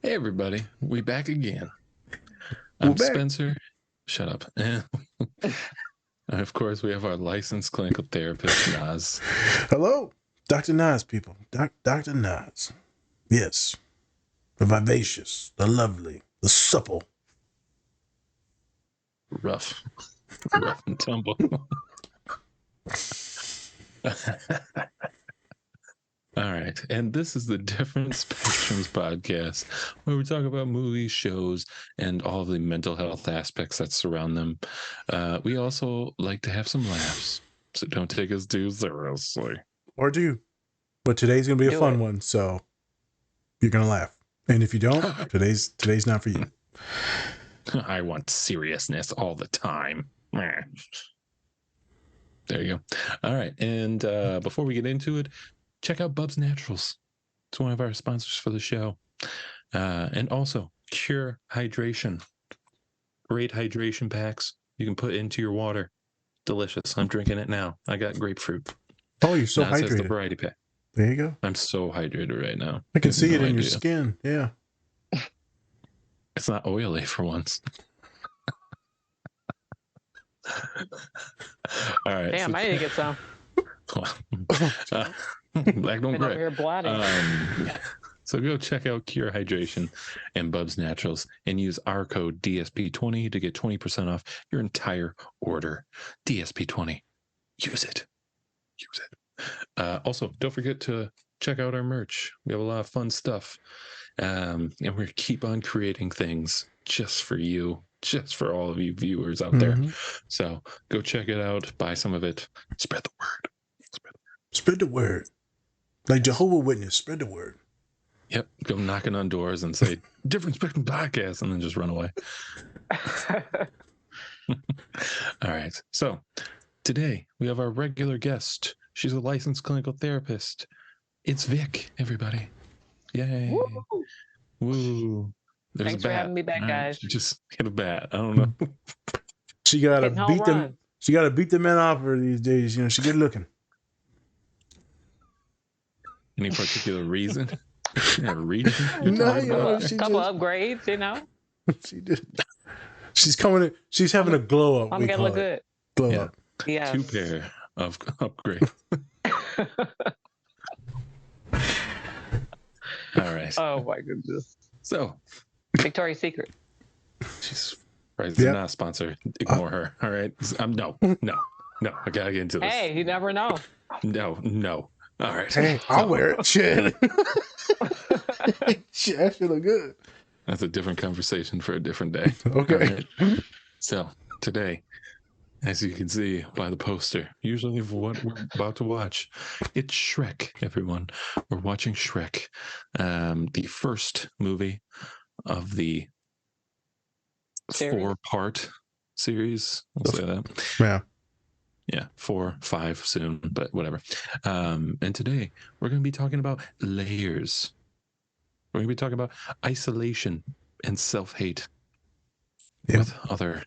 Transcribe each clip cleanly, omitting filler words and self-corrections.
Hey everybody, we back again. We're I'm back. Spencer. Shut up. And of course, we have our licensed clinical therapist, Naz. Hello, Dr. Nas, people. Dr. Nas. Yes. The vivacious, the lovely, the supple. Rough, rough and tumble. All right. And this is the Different Spectrums podcast, where we talk about movies, shows, and all the mental health aspects that surround them. We also like to have some laughs, so don't take us too seriously. Or do. But today's going to be a Do fun it. one, so you're going to laugh. And if you don't, today's not for you. I want seriousness all the time. There you go. All right. And before we get into it, check out Bub's Naturals. It's one of our sponsors for the show. And also, Cure Hydration. Great hydration packs you can put into your water. Delicious. I'm drinking it now. I got grapefruit. Oh, you're so Now it says the hydrated. variety pack. There you go. I'm so hydrated right now. I can You see have it no in your idea. skin. Yeah. It's not oily for once. All right. Damn, I need to get some. Black don't Been over gray. here blotting. So go check out Cure Hydration and Bub's Naturals and use our code DSP20 to get 20% off your entire order. DSP20. Use it. Use it. Also, don't forget to check out our merch. We have a lot of fun stuff. And we keep on creating things just for you, just for all of you viewers out there. So go check it out, buy some of it, spread the word. Spread the word. Like Jehovah Witness, spread the word. Yep. Go knocking on doors and say, Different Spectrum Podcast, and then just run away. All right. So today we have our regular guest. She's a licensed clinical therapist. It's Vic, everybody. Yay. Woo. Woo. There's Thanks a bat. for having me back, All right. guys. She just hit a bat. I don't know. She got to Hitting home beat them. runs. She got to beat the men off her these days. You know, she good looking. Any particular reason? Region? No, A you know, couple, she couple just- upgrades, you know. She did. She's coming. She's having a glow up. I'm We gonna call look it good. glow Yeah. up. Yeah. 2 pair of upgrades. All right. Oh my goodness. So, Victoria's Secret. she's right. Yeah. Not a sponsor. Ignore her. All right. No. I gotta get into this. Hey, you never know. No. All right. Hey, I'll wear it. Shit. Shit, that should look good. That's a different conversation for a different day. Okay. All right. So today, as you can see by the poster, usually for what we're about to watch, it's Shrek, everyone. We're watching Shrek, the first movie of the Series? 4-part series. We'll say that. Yeah. Yeah, 4, 5 soon, but whatever. And today we're going to be talking about layers. We're going to be talking about isolation and self-hate with other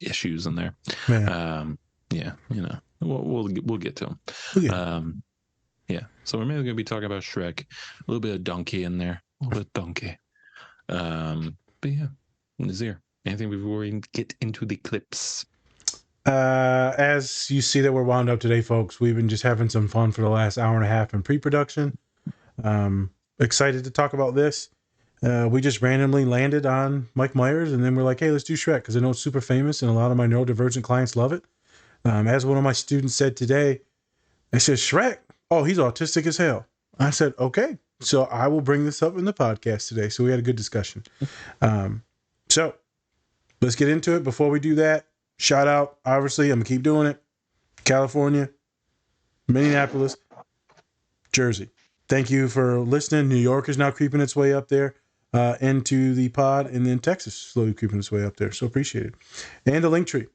issues in there. Yeah. Yeah, you know, we'll get to them. Okay. Yeah, so we're mainly going to be talking about Shrek, a little bit of Donkey in there, a little bit of Donkey. But yeah, Nazir, anything before we get into the clips? As you see that we're wound up today, folks, we've been just having some fun for the last hour and a half in pre-production. Excited to talk about this. We just randomly landed on Mike Myers, and then we're like, hey, let's do Shrek, because I know it's super famous, and a lot of my neurodivergent clients love it. As one of my students said today, I said, Shrek? Oh, he's autistic as hell. I said, okay. So I will bring this up in the podcast today. So we had a good discussion. So let's get into it. Before we do that, shout out, obviously, I'm going to keep doing it. California, Minneapolis, Jersey. Thank you for listening. New York is now creeping its way up there into the pod, and then Texas is slowly creeping its way up there. So appreciate it. And the link tree.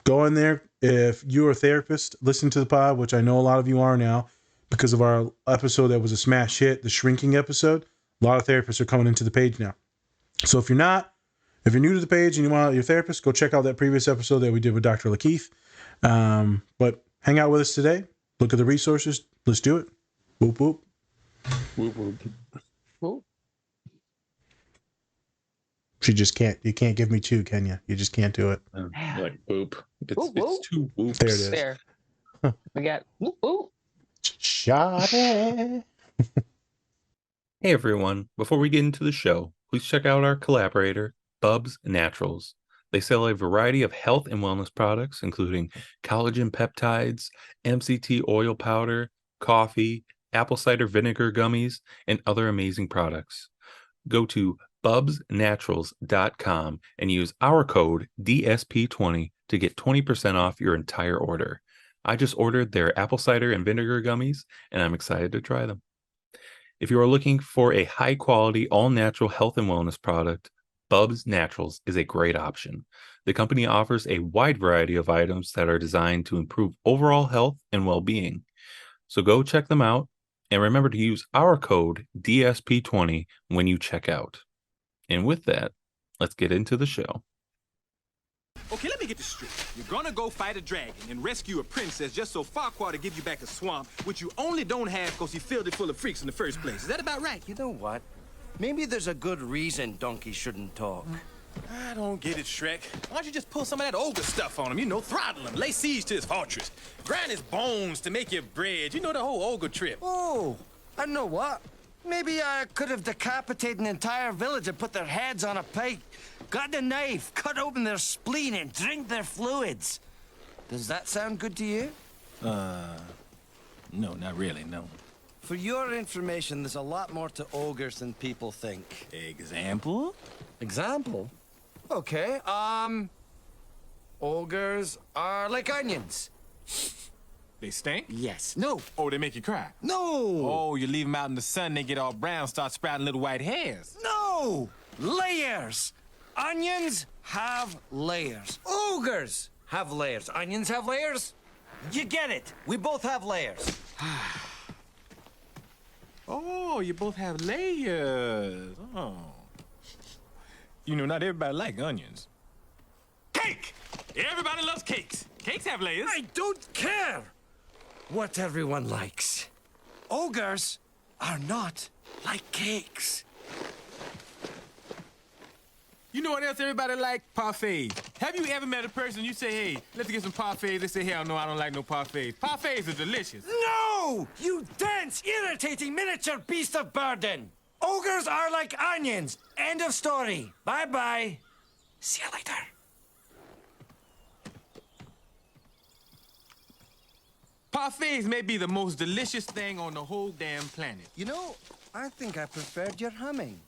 Go in there. If you're a therapist, listen to the pod, which I know a lot of you are now because of our episode that was a smash hit, the shrinking episode. A lot of therapists are coming into the page now. So if you're new to the page and you want your therapist, go check out that previous episode that we did with Dr. Lakeith. But hang out with us today. Look at the resources. Let's do it. Whoop, whoop. Whoop, whoop. Ooh. She just can't. You can't give me two, can you? You just can't do it. Like boop. Whoop, whoop. It's two whoops. There it is. There. We got whoop, whoop. Shot it. Hey everyone, before we get into the show, please check out our collaborator, Bubs Naturals. They sell a variety of health and wellness products, including collagen peptides, MCT oil powder, coffee, apple cider vinegar gummies, and other amazing products. Go to bubsnaturals.com and use our code DSP20 to get 20% off your entire order. I just ordered their apple cider and vinegar gummies, and I'm excited to try them. If you are looking for a high-quality, all-natural health and wellness product, Bubs Naturals is a great option. The company offers a wide variety of items that are designed to improve overall health and well-being. So go check them out, and remember to use our code DSP20 when you check out. And with that, let's get into the show. Okay, let me get this straight. You're gonna go fight a dragon and rescue a princess just so Farquhar to give you back a swamp, which you only don't have because he filled it full of freaks in the first place. Is that about right? You know what? Maybe there's a good reason donkeys shouldn't talk. I don't get it, Shrek. Why don't you just pull some of that ogre stuff on him? You know, throttle him, lay siege to his fortress, grind his bones to make your bread. You know the whole ogre trip. Oh, I know what. Maybe I could have decapitated an entire village and put their heads on a pike, got a knife, cut open their spleen, and drink their fluids. Does that sound good to you? No, not really, no. For your information, there's a lot more to ogres than people think. Example? Example? Okay, ogres are like onions. They stink? Yes. No. Oh, they make you cry? No. Oh, you leave them out in the sun, they get all brown, start sprouting little white hairs. No! Layers! Onions have layers. Ogres have layers. Onions have layers. You get it. We both have layers. Oh, you both have layers. Oh. You know, not everybody likes onions. Cake! Everybody loves cakes. Cakes have layers. I don't care what everyone likes. Ogres are not like cakes. You know what else everybody like? Parfaits. Have you ever met a person you say, hey, let's get some parfaits? They say, hell no, I don't like no parfaits. Parfaits are delicious. No! You dense, irritating miniature beast of burden. Ogres are like onions. End of story. Bye-bye. See you later. Parfaits may be the most delicious thing on the whole damn planet. You know, I think I preferred your humming.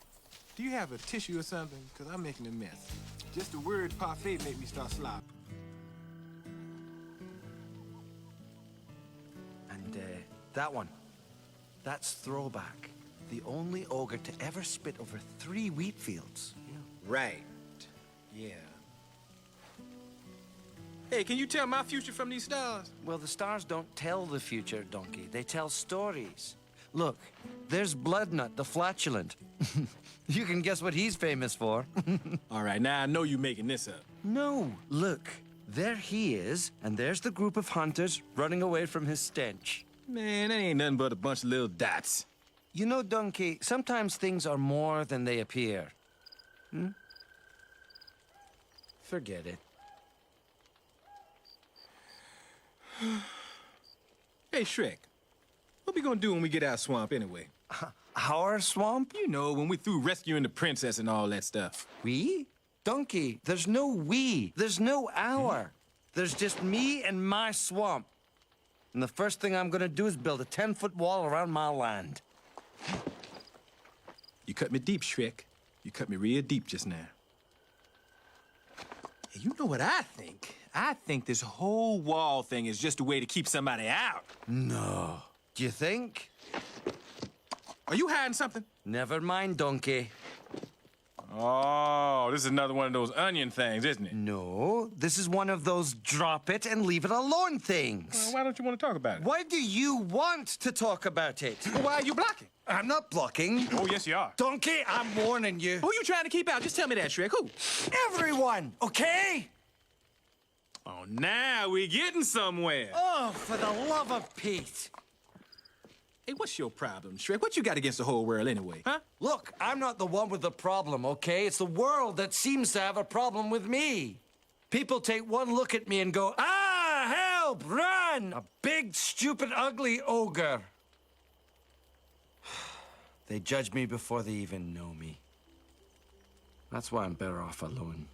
Do you have a tissue or something? Because I'm making a mess. Just the word parfait made me start slopping. And that one, that's Throwback. The only ogre to ever spit over 3 wheat fields. Right. Yeah. Hey, can you tell my future from these stars? Well, the stars don't tell the future, Donkey. They tell stories. Look, there's Bloodnut, the flatulent. You can guess what he's famous for. All right, now I know you're making this up. No, look. There he is, and there's the group of hunters running away from his stench. Man, that ain't nothing but a bunch of little dots. You know, Donkey, sometimes things are more than they appear. Forget it. Hey, Shrek, what we gonna do when we get out of swamp anyway? Our swamp? You know, when we through rescuing the princess and all that stuff. We? Donkey, there's no we. There's no our. There's just me and my swamp. And the first thing I'm gonna do is build a 10-foot wall around my land. You cut me deep, Shrek. You cut me real deep just now. Hey, you know what I think? I think this whole wall thing is just a way to keep somebody out. No. Do you think? Are you hiding something? Never mind, Donkey. Oh, this is another one of those onion things, isn't it? No, this is one of those drop it and leave it alone things. Well, why don't you want to talk about it? Why do you want to talk about it? Well, why are you blocking? I'm not blocking. Oh, yes, you are. Donkey, I'm warning you. Who you trying to keep out? Just tell me that, Shrek. Who? Everyone, okay? Oh, now we're getting somewhere. Oh, for the love of Pete. Hey, what's your problem, Shrek? What you got against the whole world anyway, huh? Look, I'm not the one with the problem, okay? It's the world that seems to have a problem with me. People take one look at me and go, ah, help, run! A big, stupid, ugly ogre. They judge me before they even know me. That's why I'm better off alone.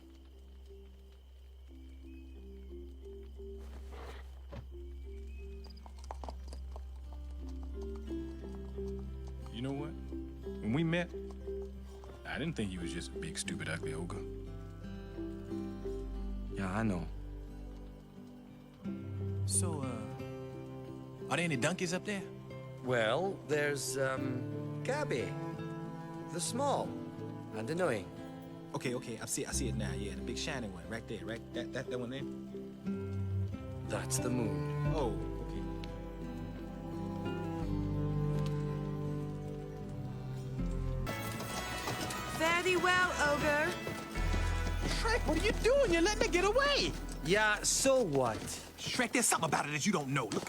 You know what? When we met, I didn't think you was just a big, stupid, ugly ogre. Yeah, I know. So, are there any donkeys up there? Well, there's, Gabby. The small and annoying. Okay, I see it now. Yeah, the big shiny one, right there, right? That one there? That's the moon. Oh, okay. Fare thee well, ogre. Shrek, what are you doing? You let me get away. Yeah, so what? Shrek, there's something about it that you don't know. Look,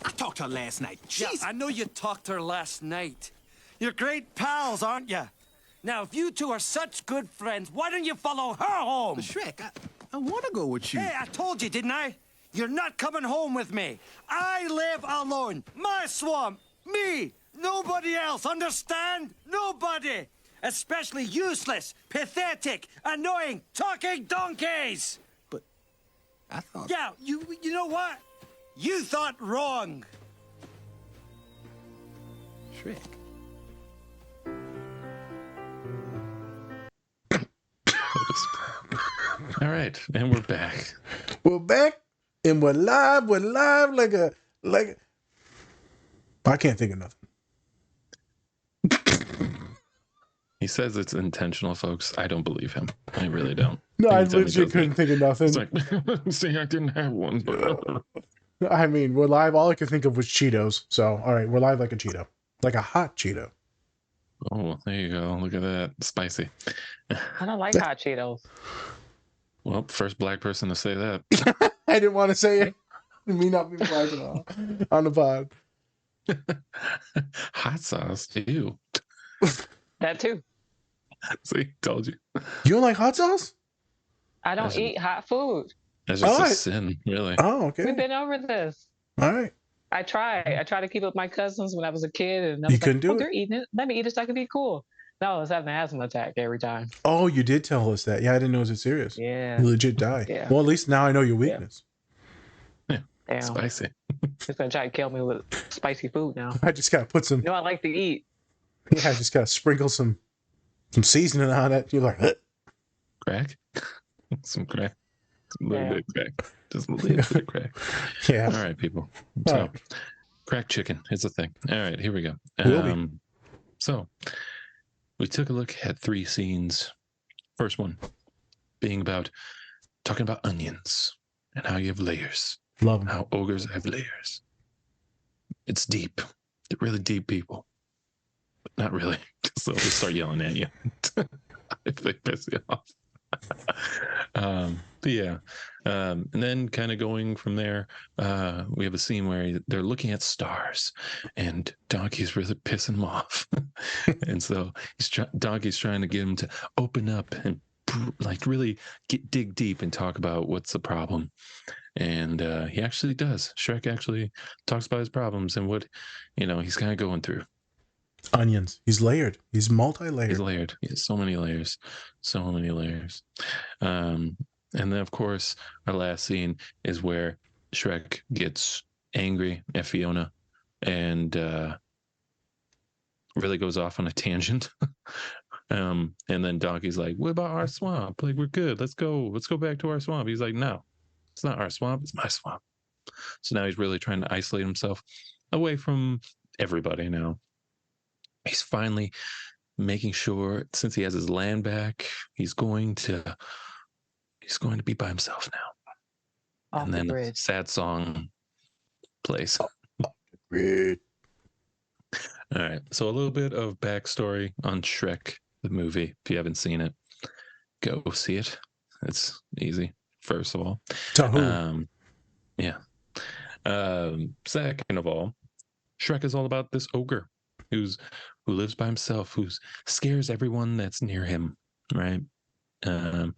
I talked to her last night. Yeah, She's... I know you talked to her last night. You're great pals, aren't you? Now, if you two are such good friends, why don't you follow her home? But Shrek, I want to go with you. Hey, I told you, didn't I? You're not coming home with me. I live alone. My swamp. Me. Nobody else. Understand? Nobody. Especially useless, pathetic, annoying, talking donkeys. But I thought... Yeah, you know what? You thought wrong. Shrek. All right, and we're back. We're back and we're live. We're live like. I can't think of nothing. He says it's intentional, folks. I don't believe him. I really don't. No, I Anytime he literally does couldn't that, think of nothing. It's like, see, I didn't have one. But... I mean, we're live. All I could think of was Cheetos. So, all right, we're live like a Cheeto, like a hot Cheeto. Oh, there you go. Look at that. Spicy. I don't like hot Cheetos. Well, first black person to say that. I didn't want to say it. Me not be black at all on the pod. Hot sauce. Ew. That too. See, told you. You don't like hot sauce? I don't That's- eat hot food. That's just Oh, a sin, really. Oh, okay. We've been over this. All right. I try to keep up with my cousins when I was a kid, and I You was couldn't like, do oh, it? they're eating it. Let me eat it so I can be cool. No, I was having an asthma attack every time. Oh, you did tell us that. Yeah, I didn't know it was serious. Yeah. You legit die. Yeah. Well, at least now I know your weakness. Damn. Spicy. It's gonna try to kill me with spicy food now. I just gotta put some. You know I like to eat. Yeah, I just gotta sprinkle some seasoning on it. You're like, "Huh." Crack? Some crack. Some little Yeah. bit of crack. Just a little bit of crack. Yeah. All right, people. All So, right. crack chicken is a thing. All right, here we go. Will be. So, we took a look at 3 scenes. First one being about talking about onions and how you have layers, Love them. how ogres have layers. It's deep. They're really deep people. But not really. So they'll start yelling at you if they piss you off. But yeah. And then kind of going from there, we have a scene where they're looking at stars and Donkey's really pissing him off. And so Donkey's trying to get him to open up and like really dig deep and talk about what's the problem. And he actually does. Shrek actually talks about his problems and what, he's kind of going through. Onions. He's layered. He's multi-layered. He's layered. He has so many layers. So many layers. And then, of course, our last scene is where Shrek gets angry at Fiona and really goes off on a tangent. And then Donkey's like, what about our swamp? Like, we're good. Let's go back to our swamp. He's like, no, it's not our swamp. It's my swamp. So now he's really trying to isolate himself away from everybody now. He's finally making sure, since he has his land back, he's going to be by himself now. Off And the then the bridge. sad song plays. Great. All right. So a little bit of backstory on Shrek, the movie. If you haven't seen it, go see it. It's easy, first of all. To who? Yeah. Second of all, Shrek is all about this ogre who lives by himself, who scares everyone that's near him, right? And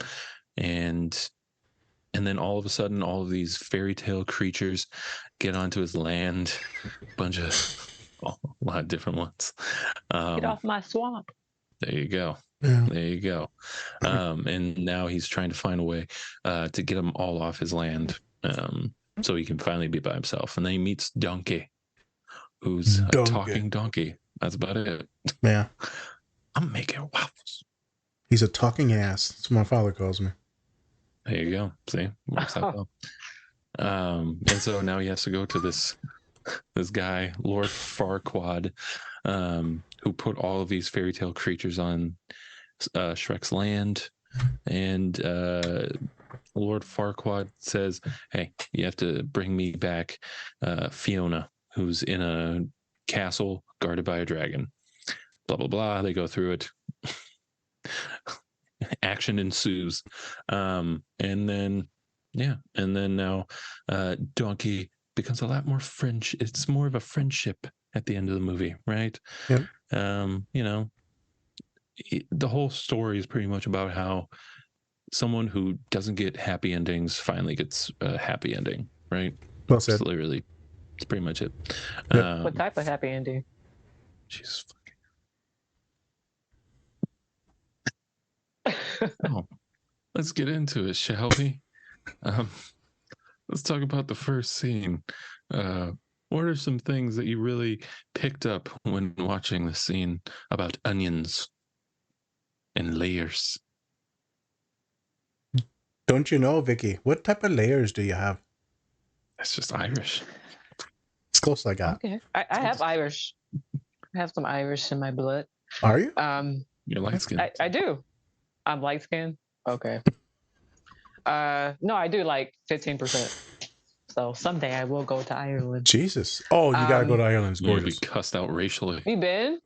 then all of a sudden, all of these fairy tale creatures get onto his land. A lot of different ones. Get off my swamp. There you go. Yeah. There you go. And now he's trying to find a way to get them all off his land, so he can finally be by himself. And then he meets Donkey, who's a talking donkey. That's about it. Yeah. I'm making waffles. He's a talking ass. That's what my father calls me. There you go. See, works out well. And so now he has to go to this guy, Lord Farquaad, who put all of these fairy tale creatures on Shrek's land. And Lord Farquaad says, "Hey, you have to bring me back Fiona, who's in a castle guarded by a dragon." Blah blah blah. They go through it. Action ensues, and then now Donkey becomes a lot more French. It's more of a friendship at the end of the movie, right? Yep. The whole story is pretty much about how someone who doesn't get happy endings finally gets a happy ending, right? Well said. It's pretty much it. Yep. What type of happy ending? Jesus fucking. Let's get into it, shall we? Let's talk about the first scene. What are some things that you really picked up when watching the scene about onions and layers? Don't you know, Vicky? What type of layers do you have? That's just Irish. It's close I got. Okay. I have Irish. I have some Irish in my blood. Are you? You're light skinned. I do. I'm light skinned. Okay. No, I do like 15%. So someday I will go to Ireland. Jesus. Oh, you gotta go to Ireland. It's You'll be gorgeous. cussed out racially. You been?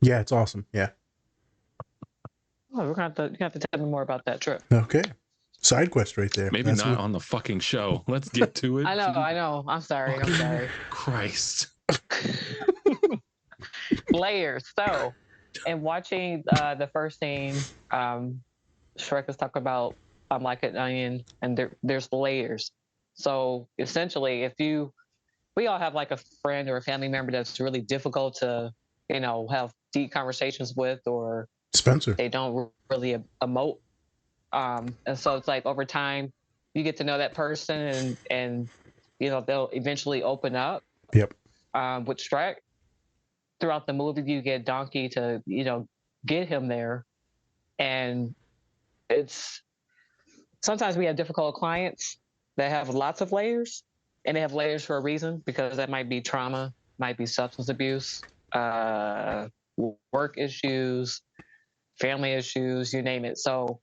Yeah, it's awesome. Yeah. Oh, we're gonna have to tell me more about that trip. Okay. Side quest right there. Maybe not on the fucking show. Let's get to it. I know. I'm sorry. Christ. Layers. So, in watching the first scene, Shrek is talking about I'm like an onion, and there's layers. So essentially, we all have like a friend or a family member that's really difficult to, have deep conversations with, or Spencer. they don't really emote. And so it's like over time, you get to know that person, and they'll eventually open up. Yep. With Shrek, throughout the movie, you get Donkey to get him there, and sometimes we have difficult clients that have lots of layers, and they have layers for a reason, because that might be trauma, might be substance abuse, work issues, family issues, you name it. So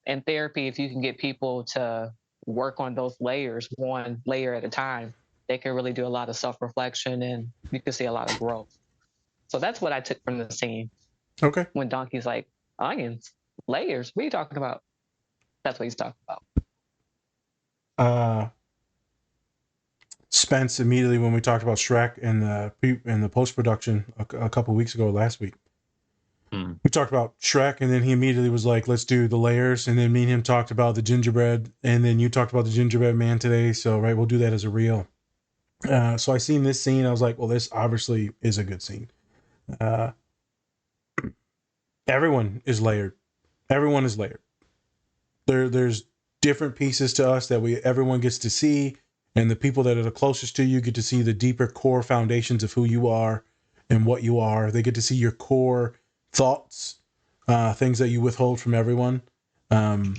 in therapy, if you can get people to work on those layers, one layer at a time, they can really do a lot of self-reflection, and you can see a lot of growth. So that's what I took from the scene. Okay. When Donkey's like, onions, layers, what are you talking about? That's what he's talking about. Spence, immediately when we talked about Shrek in the post-production a couple weeks ago, last week, we talked about Shrek, and then he immediately was like, let's do the layers. And then me and him talked about the gingerbread, and then you talked about the gingerbread man today. So, right, we'll do that as a reel. So I seen this scene. I was like, well, this obviously is a good scene. Everyone is layered. Everyone is layered. There's different pieces to us that everyone gets to see, and the people that are the closest to you get to see the deeper core foundations of who you are and what you are. They get to see your core thoughts, things that you withhold from everyone. Right,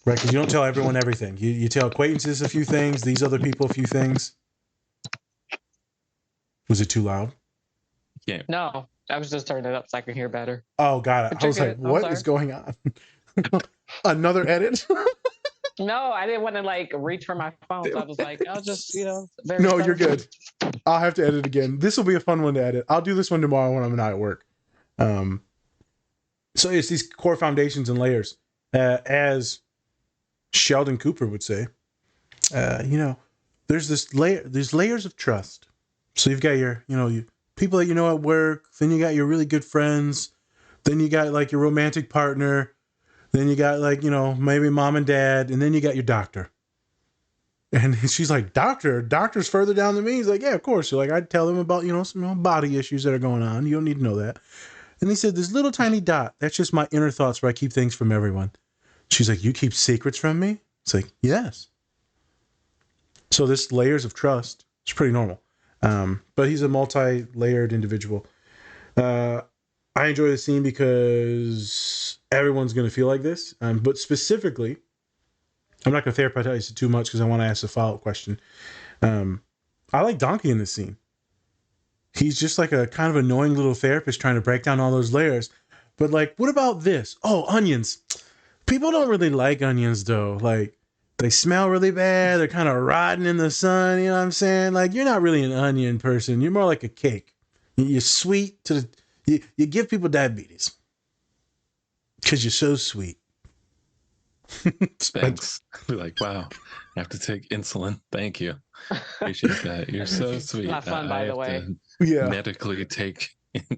because you don't tell everyone everything. You tell acquaintances a few things, these other people a few things. Was it too loud? Yeah. No, I was just turning it up so I can hear better. Oh, got it. I was like, what is going on? Another edit? No, I didn't want to reach for my phone. So I was like, I'll just, No, you're good. I'll have to edit again. This will be a fun one to edit. I'll do this one tomorrow when I'm not at work. So it's these core foundations and layers. As Sheldon Cooper would say, there's this layer, there's layers of trust. So you've got your, people that you know at work. Then you got your really good friends. Then you got like your romantic partner. Then you got like, maybe mom and dad. And then you got your doctor. And she's like, doctor's further down than me. He's like, yeah, of course. So like, I'd tell him about, some body issues that are going on. You don't need to know that. And he said, this little tiny dot, that's just my inner thoughts where I keep things from everyone. She's like, you keep secrets from me? It's like, yes. So this layers of trust. It's pretty normal. But he's a multi-layered individual. I enjoy the scene because everyone's going to feel like this. But specifically, I'm not going to therapeutize it too much because I want to ask a follow-up question. I like Donkey in this scene. He's just like a kind of annoying little therapist trying to break down all those layers. But like, what about this? Oh, onions. People don't really like onions though. Like, they smell really bad. They're kind of rotten in the sun. You know what I'm saying? Like, you're not really an onion person. You're more like a cake. You're sweet to the... You give people diabetes. Because you're so sweet. Thanks. We're like, wow, I have to take insulin. Thank you. Appreciate that. You're so sweet. Not fun, by the way. Yeah. Medically take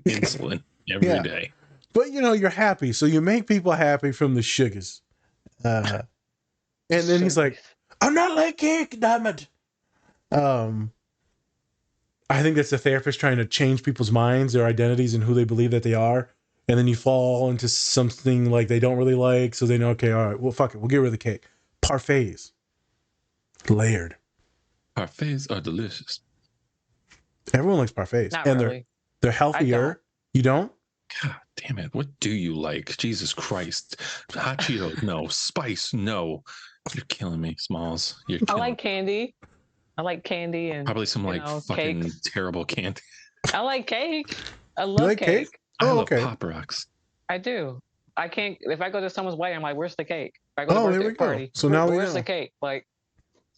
insulin every day. But, you're happy. So you make people happy from the sugars. And then he's like, I'm not like cake, damn it. I think that's the therapist trying to change people's minds, their identities, and who they believe that they are. And then you fall into something like they don't really like. So they know, okay, all right, well, fuck it. We'll get rid of the cake. Parfaits. Layered. Parfaits are delicious. Everyone likes parfaits. Not and really. they're healthier. You don't? God damn it. What do you like? Jesus Christ. Hot Cheetos, no. Spice, no. You're killing me, Smalls. I like candy. I like candy and probably some fucking cakes. Terrible candy. I like cake. I love like cake. I love okay. Pop Rocks. I do. I can't. If I go to someone's wedding, I'm like, "Where's the cake?" If I go to a birthday party, so now we where's know. the cake? Like,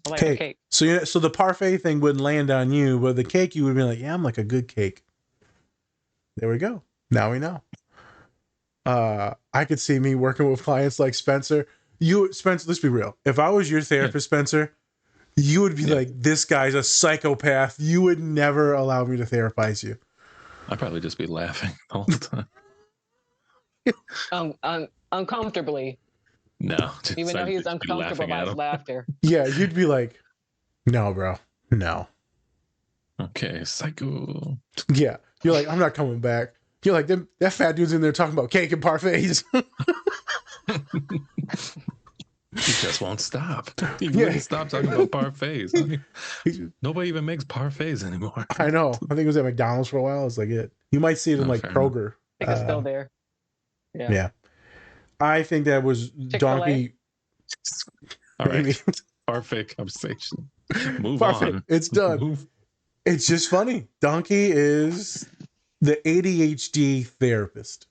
I like cake. the cake. So the parfait thing wouldn't land on you, but the cake you would be like, yeah, I'm like a good cake. There we go. Now we know. I could see me working with clients like Spencer. Spencer, let's be real. If I was your therapist, Spencer, you would be like, this guy's a psychopath. You would never allow me to therapize you. I'd probably just be laughing all the time. Uncomfortably. No. Even though he's uncomfortable by his laughter. Yeah, you'd be like, no, bro. No. Okay, psycho. Yeah. You're like, I'm not coming back. You're like, that fat dude's in there talking about cake and parfaits. He just won't stop. He wouldn't stop talking about parfaits. Nobody even makes parfaits anymore. I know. I think it was at McDonald's for a while. It's like it. You might see it in Kroger. I think it's still there. Yeah. I think that was Chick-fil-A. Donkey. All right. Parfait conversation. Move on. It's done. It's just funny. Donkey is the ADHD therapist.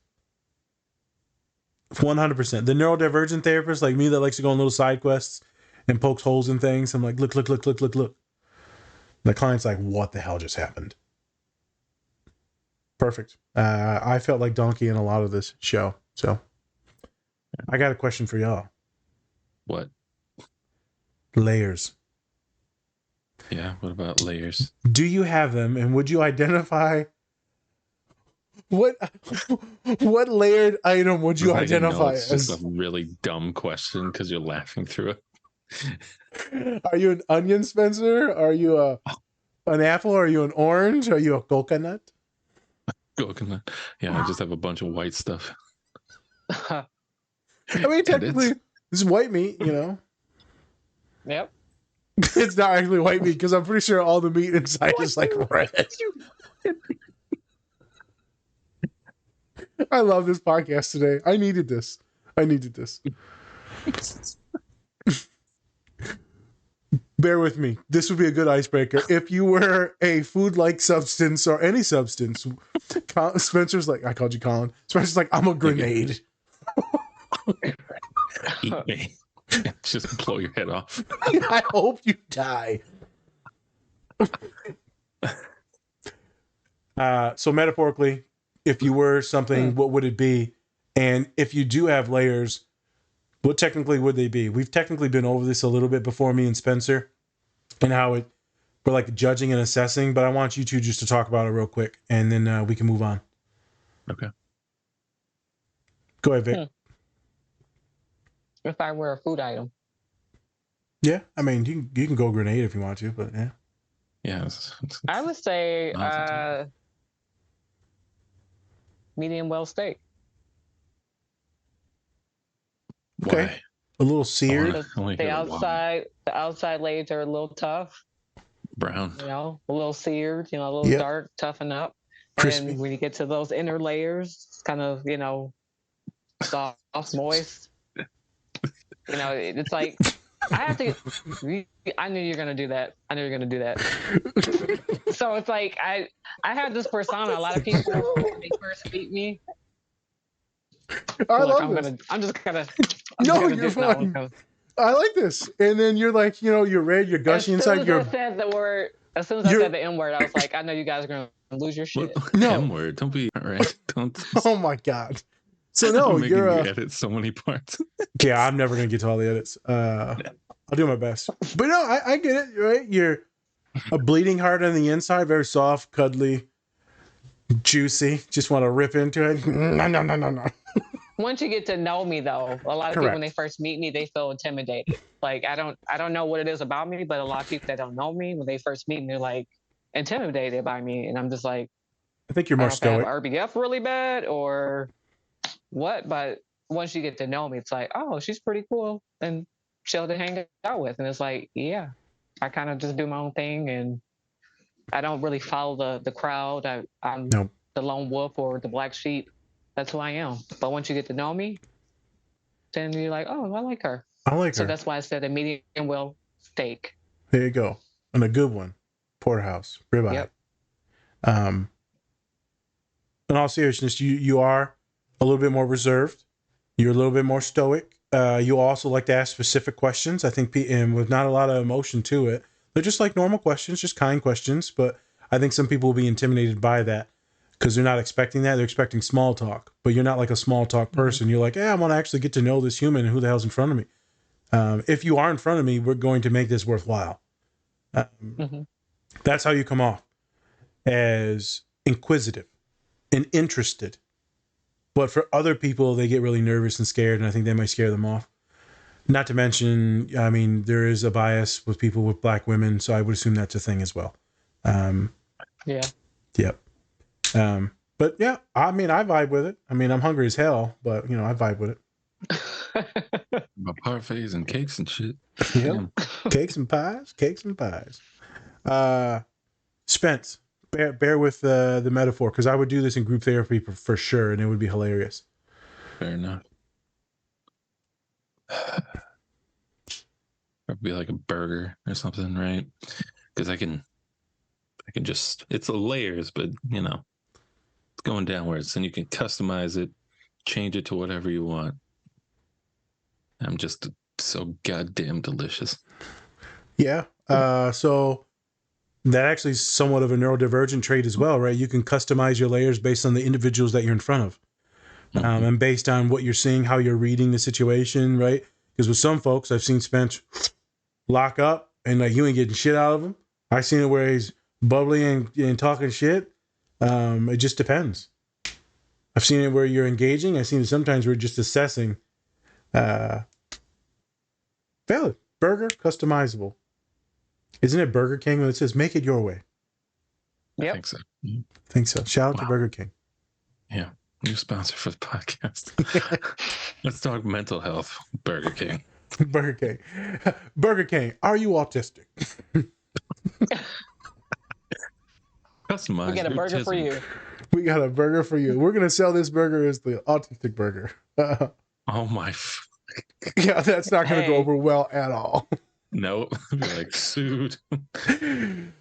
100%. The neurodivergent therapist like me that likes to go on little side quests and pokes holes in things. I'm like, look. The client's like, what the hell just happened? Perfect. I felt like Donkey in a lot of this show. So I got a question for y'all. What? Layers. Yeah, what about layers? Do you have them, and would you identify what layered item would you identify as? It's just a really dumb question because you're laughing through it. Are you an onion, Spencer? Are you an apple? Are you an orange? Are you a coconut? Coconut. Yeah, I just have a bunch of white stuff. I mean, technically, this is white meat, Yep. It's not actually white meat because I'm pretty sure all the meat inside is like red. I love this podcast today. I needed this. Bear with me. This would be a good icebreaker. If you were a food-like substance or any substance, Spencer's like, I called you Colin. Spencer's like, I'm a grenade. Eat me. Just blow your head off. I hope you die. So metaphorically, if you were something, what would it be? And if you do have layers, what technically would they be? We've technically been over this a little bit before, me and Spencer, and how we're like judging and assessing, but I want you two just to talk about it real quick, and then we can move on. Okay. Go ahead, Vic. If I were a food item. Yeah, I mean, you can go grenade if you want to, but yeah. Yeah. I would say Awesome. medium well steak. Okay. Why? A little seared. I wanna hear why. The outside layers are a little tough, Brown. you know, a little seared, you know, a little dark, toughen up. Crispy. And when you get to those inner layers, it's kind of, you know, soft, moist. You know, it's like I have to. I knew you're gonna do that. I knew you're gonna do that. So it's like I have this persona. A lot of people when they first meet me. I Look, love this. I'm just gonna. No, you're fine. I like this. And then you're like, you know, you're red, you're gushing inside. As soon as I said the word, as soon as I said the M word, I was like, I know you guys are gonna lose your shit. No. M word. Don't be all right. Don't. Oh my god. So no, I'm making you're you edit so many parts. yeah, I'm never gonna get to all the edits. I'll do my best. But no, I get it, right? You're a bleeding heart on the inside, very soft, cuddly, juicy. Just want to rip into it. No. Once you get to know me, though, a lot of people when they first meet me, they feel intimidated. Like I don't know what it is about me, but a lot of people that don't know me when they first meet me, they're like intimidated by me, and I'm just like, I think you're more stoic. I have RBF really bad or what? But once you get to know me, it's like, oh, she's pretty cool and chill to hang out with, and it's like, yeah, I kind of just do my own thing, and I don't really follow the crowd. I'm the lone wolf or the black sheep. That's who I am. But once you get to know me, then you're like, oh, I like her. I like her. So that's why I said a medium well steak. There you go. And a good one. Porterhouse. Ribeye. Yep. In all seriousness, you are a little bit more reserved. You're a little bit more stoic. You also like to ask specific questions. I think and with not a lot of emotion to it. They're just like normal questions, just kind questions. But I think some people will be intimidated by that because they're not expecting that. They're expecting small talk. But you're not like a small talk person. You're like, I want to actually get to know this human and who the hell's in front of me. If you are in front of me, we're going to make this worthwhile. That's how you come off, as inquisitive and interested. But for other people, they get really nervous and scared, and I think they might scare them off. Not to mention, I mean, there is a bias with people with black women, so I would assume that's a thing as well. Yeah. Yep. But yeah, I mean, I vibe with it. I mean, I'm hungry as hell, but you know, I vibe with it. About parfaits and cakes and shit. Yeah. Cakes and pies. Spence, bear with the metaphor, because I would do this in group therapy for sure, and it would be hilarious. Fair enough. Probably like a burger or something, right? Because I can just, it's layers, but you know, it's going downwards, and you can customize it, change it to whatever you want. I'm just so goddamn delicious. Yeah. So that actually is somewhat of a neurodivergent trait as well, right? You can customize your layers based on the individuals that you're in front of. And based on what you're seeing, how you're reading the situation, right? Because with some folks, I've seen Spence lock up and like you ain't getting shit out of him. I've seen it where he's bubbly and talking shit. It just depends. I've seen it where you're engaging. I've seen it sometimes where you're just assessing. Valid. Burger, customizable. Isn't it Burger King when it says make it your way? Yep. I think so. Think so. Shout out to Burger King. Yeah. New sponsor for the podcast. Let's talk mental health. Burger King. Burger King. Burger King. Are you autistic? Customize. We got a burger for you. We got a burger for you. We're gonna sell this burger as the autistic burger. Oh my. Yeah, that's not gonna go over well at all. No, be like sued.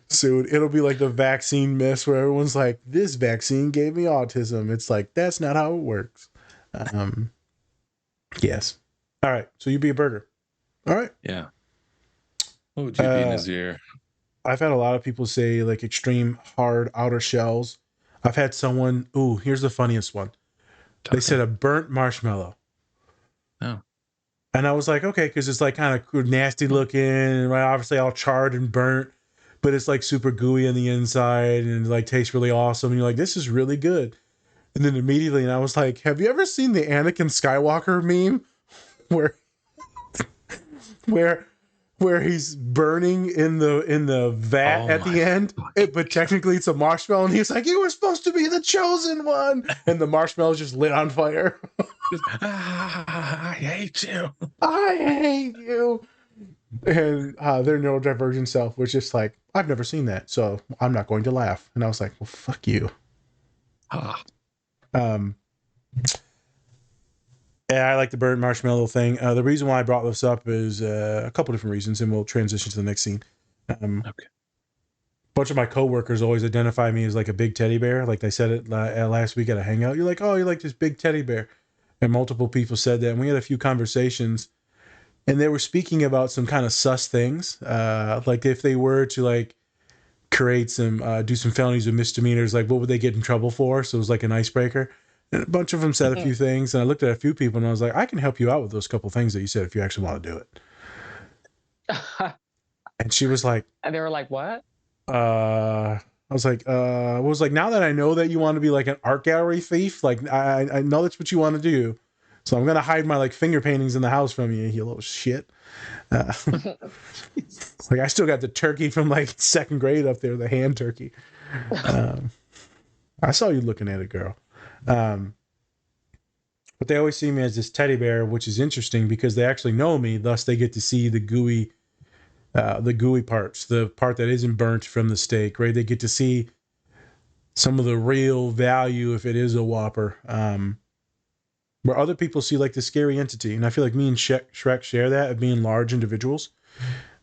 Sued. It'll be like the vaccine myth where everyone's like, "This vaccine gave me autism." It's like that's not how it works. Yes. All right. So you be a burger. All right. Yeah. What would you be, Nazir? I've had a lot of people say like extreme hard outer shells. I've had someone. Ooh, here's the funniest one. They said a burnt marshmallow. Oh. And I was like, okay, because it's like kind of nasty looking, and right, obviously all charred and burnt. but it's like super gooey on the inside and like tastes really awesome. And you're like, this is really good. And then immediately, and I was like, have you ever seen the Anakin Skywalker meme where where where he's burning in the vat at the end, but technically it's a marshmallow, and he's like, you were supposed to be the chosen one, and the marshmallow's just lit on fire. I hate you. I hate you. And their neurodivergent self was just like, I've never seen that, so I'm not going to laugh. And I was like, well, fuck you. Um, yeah, I like the burnt marshmallow thing. The reason why I brought this up is a couple different reasons, and we'll transition to the next scene. Okay. A bunch of my coworkers always identify me as like a big teddy bear. Like they said it last week at a hangout. You're like, oh, you're like this big teddy bear. And multiple people said that. And we had a few conversations, and they were speaking about some kind of sus things. Like if they were to like create some, do some felonies or misdemeanors, like what would they get in trouble for? So it was like an icebreaker. And a bunch of them said a few things, and I looked at a few people, and I was like, I can help you out with those couple things that you said if you actually want to do it. And she was like, and they were like, what? I was like, now that I know that you want to be like an art gallery thief, like I know that's what you want to do. So I'm going to hide my like finger paintings in the house from you, you little shit. Like I still got the turkey from like 2nd grade up there, the hand turkey. I saw you looking at it, girl. But they always see me as this teddy bear, which is interesting because they actually know me. Thus, they get to see the gooey parts, the part that isn't burnt from the steak, right? They get to see some of the real value if it is a Whopper. Where other people see like the scary entity. And I feel like me and Shrek share that of being large individuals.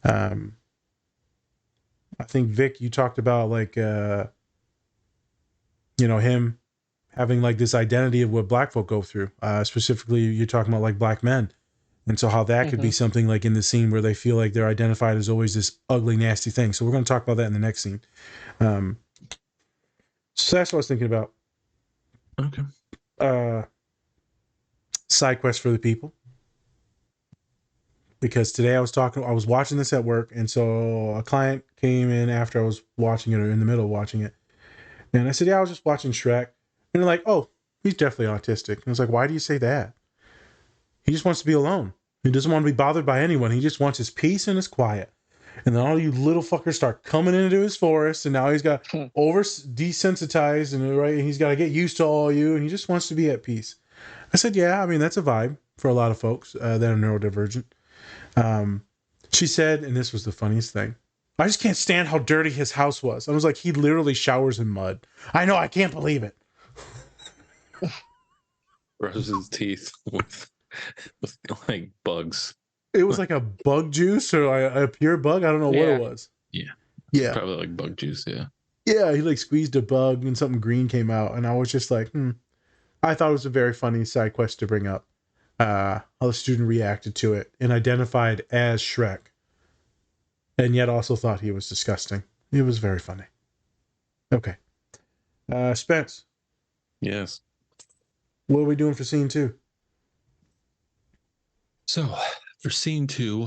I think, Vic, you talked about like, him having like this identity of what black folk go through. Specifically, you're talking about like black men. And so how that could be something like in the scene where they feel like they're identified as always this ugly, nasty thing. So we're going to talk about that in the next scene. So that's what I was thinking about. Okay. Side quest for the people. Because today I was watching this at work. And so a client came in after I was watching it, or in the middle of watching it. And I said, yeah, I was just watching Shrek. And they're like, oh, he's definitely autistic. And I was like, why do you say that? He just wants to be alone. He doesn't want to be bothered by anyone. He just wants his peace and his quiet. And then all you little fuckers start coming into his forest, and now he's got desensitized, and right, he's got to get used to all you, and he just wants to be at peace. I said, yeah, I mean, that's a vibe for a lot of folks that are neurodivergent. She said, and this was the funniest thing, I just can't stand how dirty his house was. I was like, he literally showers in mud. I know, I can't believe it. Brushes his teeth with like bugs. It was like a bug juice or a pure bug. I don't know what it was. Yeah. Yeah. Probably like bug juice. Yeah. Yeah. He like squeezed a bug and something green came out. And I was just like, I thought it was a very funny side quest to bring up. How the student reacted to it and identified as Shrek. And yet also thought he was disgusting. It was very funny. Okay. Spence. Yes. What are we doing for scene 2? So for scene 2,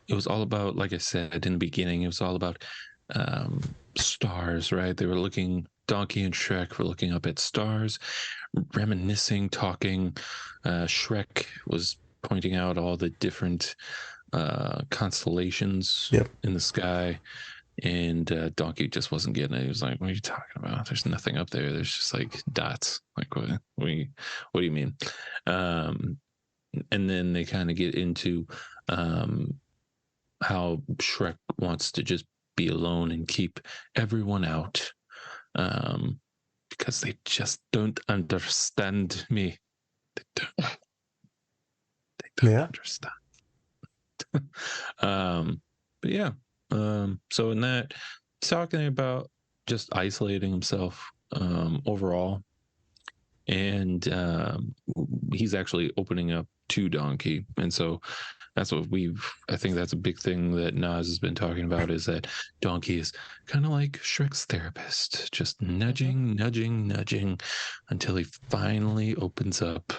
it was all about, like I said in the beginning, it was all about stars, right? They were looking, Donkey and Shrek were looking up at stars, reminiscing, talking. Shrek was pointing out all the different constellations in the sky. And Donkey just wasn't getting it. He was like, what are you talking about? There's nothing up there. There's just like dots. Like, what do you mean? And then they kind of get into how Shrek wants to just be alone and keep everyone out because they just don't understand me. They don't understand. But yeah. So in that, he's talking about just isolating himself overall. And he's actually opening up to Donkey. And so that's what I think that's a big thing that Nas has been talking about, is that Donkey is kind of like Shrek's therapist, just nudging until he finally opens up.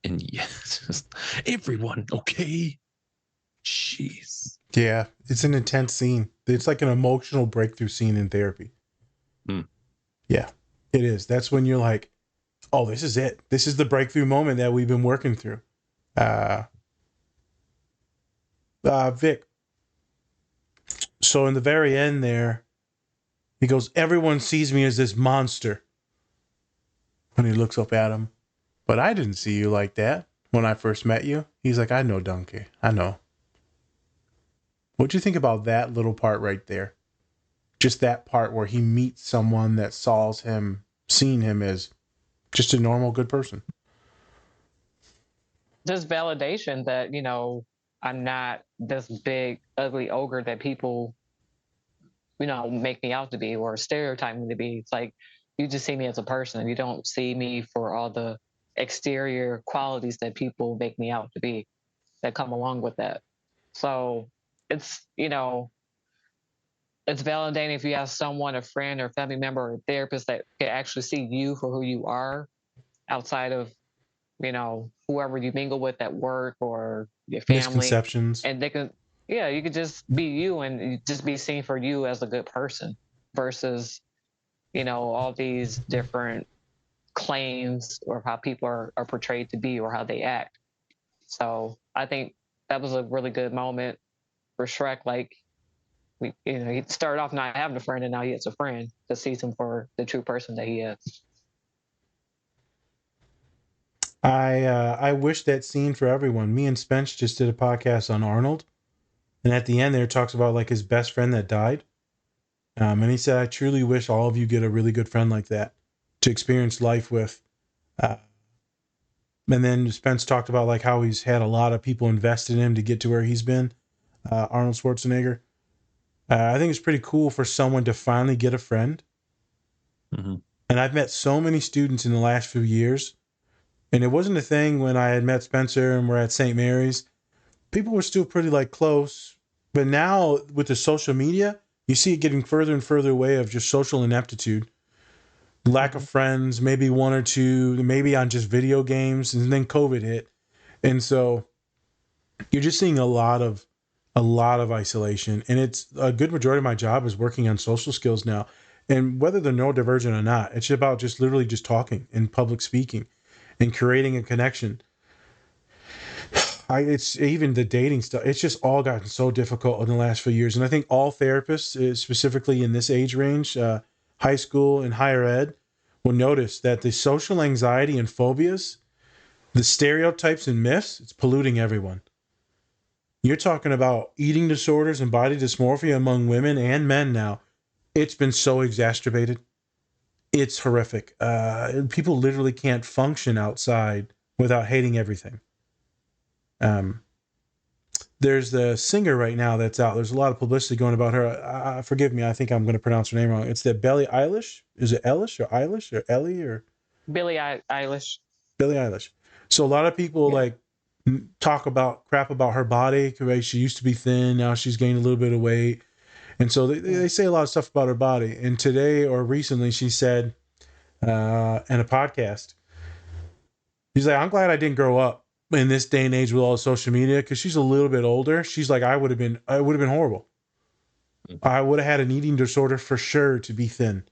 And yes, just everyone, okay? Jeez. Yeah, it's an intense scene. It's like an emotional breakthrough scene in therapy. Yeah, it is. That's when you're like, oh, this is it. This is the breakthrough moment that we've been working through. Vic. So in the very end there, he goes, everyone sees me as this monster. When he looks up at him. But I didn't see you like that when I first met you. He's like, I know, Donkey. I know. What'd you think about that little part right there? Just that part where he meets someone that seeing him as just a normal, good person. Just validation that, I'm not this big, ugly ogre that people, make me out to be or stereotype me to be. It's like, you just see me as a person. You don't see me for all the exterior qualities that people make me out to be that come along with that. So it's, it's validating if you have someone, a friend or family member or a therapist that can actually see you for who you are outside of, whoever you mingle with at work or your family. Misconceptions. And they can, you could just be you and just be seen for you as a good person versus, all these different claims or how people are portrayed to be or how they act. So I think that was a really good moment for Shrek. Like, he started off not having a friend and now he has a friend that sees him for the true person that he is. I wish that scene for everyone. Me and Spence just did a podcast on Arnold. And at the end there, it talks about like his best friend that died. And he said, I truly wish all of you get a really good friend like that to experience life with. And then Spence talked about like how he's had a lot of people invested in him to get to where he's been. Arnold Schwarzenegger. I think it's pretty cool for someone to finally get a friend. Mm-hmm. And I've met so many students in the last few years. And it wasn't a thing when I had met Spencer and we're at St. Mary's. People were still pretty like close. But now with the social media, you see it getting further and further away of just social ineptitude. Lack of friends, maybe one or two, maybe on just video games. And then COVID hit. And so you're just seeing a lot of isolation. And it's a good majority of my job is working on social skills now. And whether they're neurodivergent or not, it's about just literally just talking and public speaking and creating a connection. It's even the dating stuff. It's just all gotten so difficult in the last few years. And I think all therapists, specifically in this age range, high school and higher ed, will notice that the social anxiety and phobias, the stereotypes and myths, it's polluting everyone. You're talking about eating disorders and body dysmorphia among women and men now. It's been so exacerbated. It's horrific. People literally can't function outside without hating everything. There's the singer right now that's out. There's a lot of publicity going about her. Forgive me, I think I'm going to pronounce her name wrong. It's the Billie Eilish. Is it Eilish or Eilish or Ellie or Billie Eilish? Billie Eilish. So a lot of people like talk about crap about her body. Right? She used to be thin. Now she's gained a little bit of weight. And so they say a lot of stuff about her body. And today or recently she said in a podcast, she's like, I'm glad I didn't grow up in this day and age with all the social media, because she's a little bit older. She's like, I would have been horrible. I would have had an eating disorder for sure to be thin.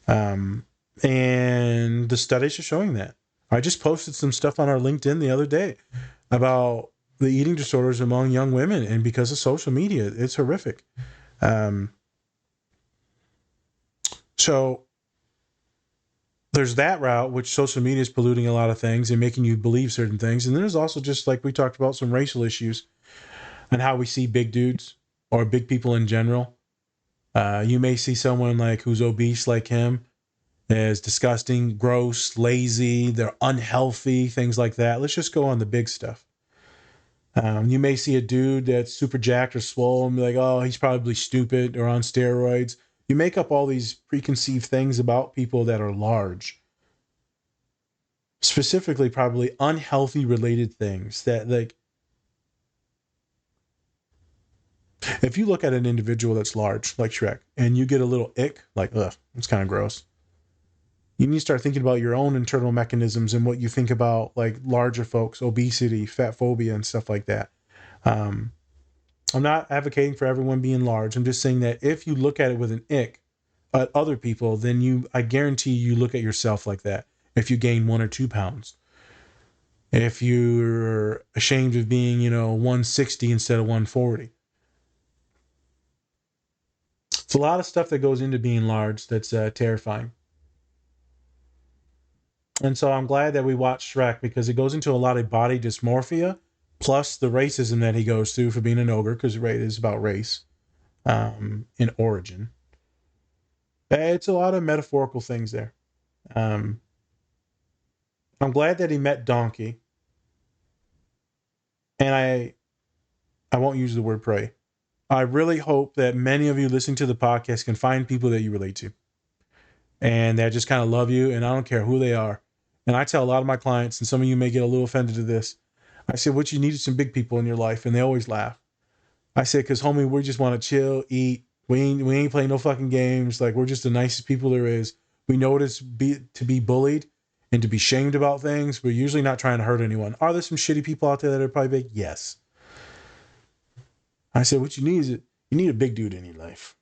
And the studies are showing that. I just posted some stuff on our LinkedIn the other day about the eating disorders among young women, and because of social media, it's horrific. So there's that route, which social media is polluting a lot of things and making you believe certain things. And then there's also, just like we talked about, some racial issues and how we see big dudes or big people in general. You may see someone like who's obese like him as disgusting, gross, lazy, they're unhealthy, things like that. Let's just go on the big stuff. You may see a dude that's super jacked or swole and be like, oh, he's probably stupid or on steroids. You make up all these preconceived things about people that are large. Specifically, probably unhealthy related things that, like, if you look at an individual that's large, like Shrek, and you get a little ick, like, ugh, it's kind of gross. You need to start thinking about your own internal mechanisms and what you think about, like, larger folks, obesity, fat phobia, and stuff like that. I'm not advocating for everyone being large. I'm just saying that if you look at it with an ick at other people, then I guarantee you look at yourself like that. If you gain 1 or 2 pounds, if you're ashamed of being, 160 instead of 140. It's a lot of stuff that goes into being large that's terrifying. And so I'm glad that we watched Shrek because it goes into a lot of body dysmorphia, plus the racism that he goes through for being an ogre, because it is about race in origin. It's a lot of metaphorical things there. I'm glad that he met Donkey. And I won't use the word pray. I really hope that many of you listening to the podcast can find people that you relate to and that just kind of love you. And I don't care who they are. And I tell a lot of my clients, and some of you may get a little offended to this. I say, what you need is some big people in your life. And they always laugh. I say, because homie, we just want to chill, eat. We ain't playing no fucking games. Like, we're just the nicest people there is. We know what it's to be bullied and to be shamed about things. We're usually not trying to hurt anyone. Are there some shitty people out there that are probably big? Yes. I said, what you need is you need a big dude in your life.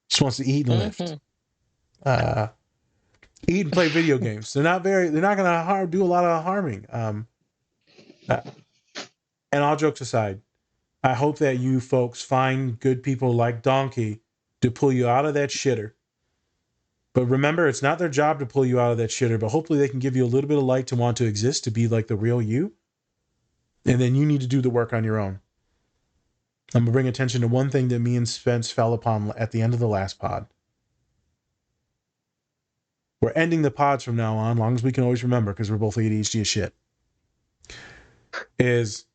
Just wants to eat and lift. Eat and play video games. They're not gonna do a lot of harming. And all jokes aside, I hope that you folks find good people like Donkey to pull you out of that shitter. But remember, it's not their job to pull you out of that shitter, but hopefully they can give you a little bit of light to want to exist, to be like the real you. And then you need to do the work on your own. I'm going to bring attention to one thing that me and Spence fell upon at the end of the last pod. We're ending the pods from now on, long as we can always remember, because we're both ADHD as shit. Is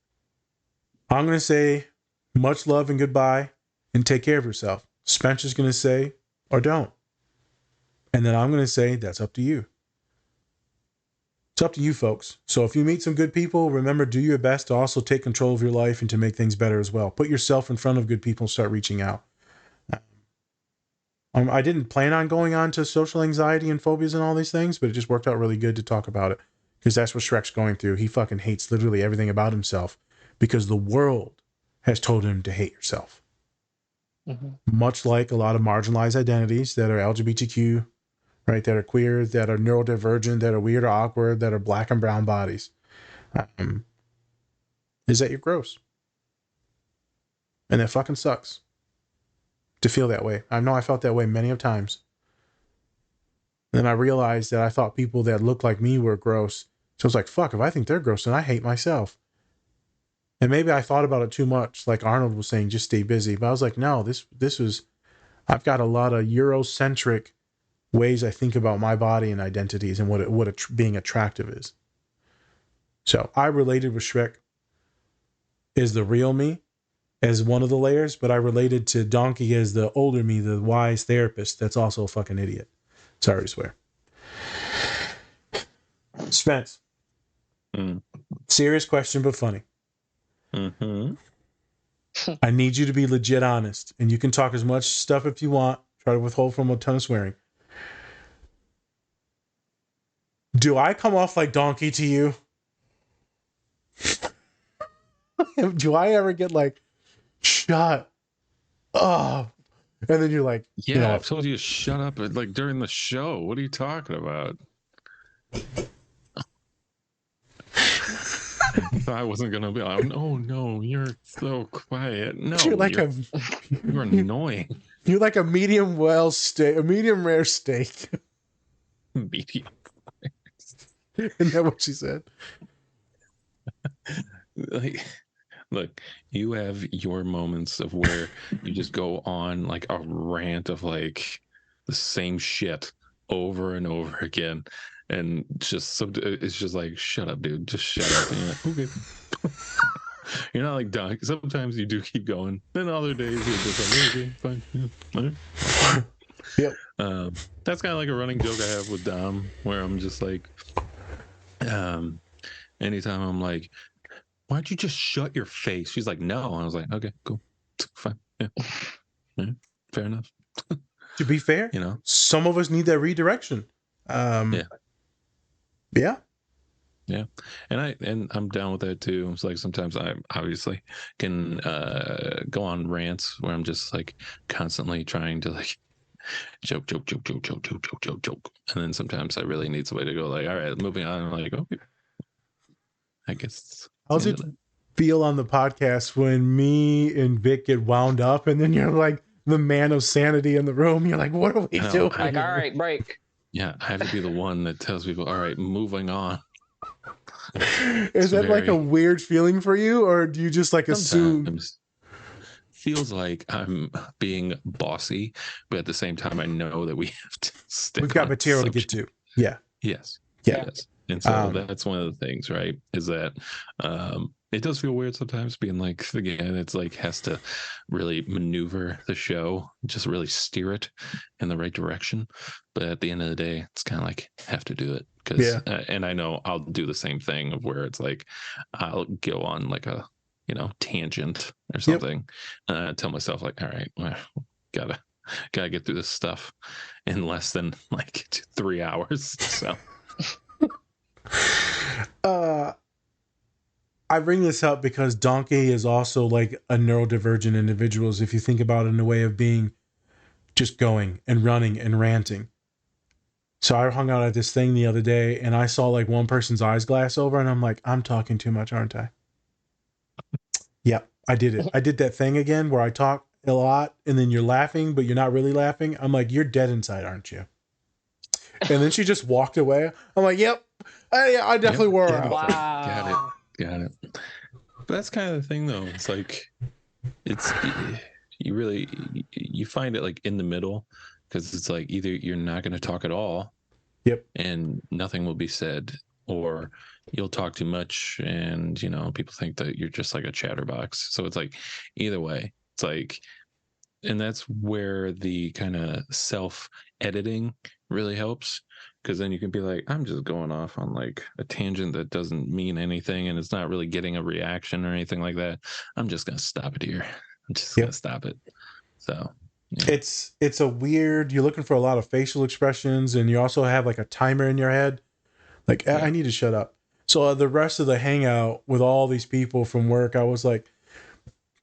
I'm going to say much love and goodbye and take care of yourself. Spence is going to say, or don't. And then I'm going to say, that's up to you. It's up to you, folks. So if you meet some good people, remember, do your best to also take control of your life and to make things better as well. Put yourself in front of good people and start reaching out. I didn't plan on going on to social anxiety and phobias and all these things, but it just worked out really good to talk about it because that's what Shrek's going through. He fucking hates literally everything about himself because the world has told him to hate yourself. Mm-hmm. Much like a lot of marginalized identities that are LGBTQ, right, that are queer, that are neurodivergent, that are weird or awkward, that are black and brown bodies, is that you're gross. And that fucking sucks to feel that way. I know I felt that way many of times. And then I realized that I thought people that looked like me were gross. So I was like, fuck, if I think they're gross, then I hate myself. And maybe I thought about it too much. Like Arnold was saying, just stay busy. But I was like, no, this was, I've got a lot of Eurocentric ways I think about my body and identities and what being attractive is. So I related with Shrek as the real me, as one of the layers, but I related to Donkey as the older me, the wise therapist that's also a fucking idiot. Sorry to swear. Spence. Serious question, but funny. Mm-hmm. I need you to be legit honest, and you can talk as much stuff if you want. Try to withhold from a ton of swearing. Do I come off like Donkey to you? Do I ever get like, shut up? And then you're like, yeah, I told you to shut up like during the show. What are you talking about? I wasn't gonna be like, oh no, you're so quiet. No, you're you're annoying. You're like a medium well steak, a medium rare steak. Medium. Isn't that what she said? Like, look, you have your moments of where you just go on like a rant of like the same shit over and over again, and just it's just like, shut up, dude, just shut up. And you're like, okay. You're not like Doc. Sometimes you do keep going. Then other days you're just like, okay, fine. Yeah, right. Yep. That's kind of like a running joke I have with Dom, where I'm just like, anytime I'm like, why don't you just shut your face? She's like, no. And I was like, okay, cool, fine, yeah, fair enough. To be fair, you know, some of us need that redirection. Yeah. Yeah, and I'm down with that too. It's like sometimes I obviously can go on rants where I'm just like constantly trying to like joke, joke, and then sometimes I really need somebody to go like, all right, moving on. I'm like, okay, I guess. How's it feel on the podcast when me and Vic get wound up, and then you're like the man of sanity in the room? You're like, what are we doing? Like, all right, break. Yeah, I have to be the one that tells people, all right, moving on. Is that like a weird feeling for you, or do you just like assume? Sometimes feels like I'm being bossy, but at the same time, I know that we have to stick. We've got material to get to. Yeah. Yes. Yeah. Yes. And so that's one of the things, right? Is that it does feel weird sometimes being like, again, it's like has to really maneuver the show, just really steer it in the right direction. But at the end of the day, it's kind of like have to do it because, and I know I'll do the same thing of where it's like I'll go on like a tangent or something. Tell myself like, all right, well, gotta get through this stuff in less than like 3 hours. So. I bring this up because Donkey is also like a neurodivergent individual. If you think about it in a way of being just going and running and ranting. So I hung out at this thing the other day and I saw like one person's eyes glass over and I'm like, I'm talking too much, aren't I? Yeah, I did it. I did that thing again where I talk a lot and then you're laughing, but you're not really laughing. I'm like, you're dead inside, aren't you? And then she just walked away. I'm like, yep, I definitely were. Wow. Got it. But that's kind of the thing, though. It's like, you find it like in the middle because it's like either you're not going to talk at all. Yep. And nothing will be said, or you'll talk too much and, people think that you're just like a chatterbox. So it's like either way, it's like, and that's where the kind of self-editing really helps. Because then you can be like, I'm just going off on like a tangent that doesn't mean anything and it's not really getting a reaction or anything like that. I'm just going to stop it here. I'm just going to stop it. So it's a weird, you're looking for a lot of facial expressions and you also have like a timer in your head. Like, I need to shut up. So the rest of the hangout with all these people from work, I was like,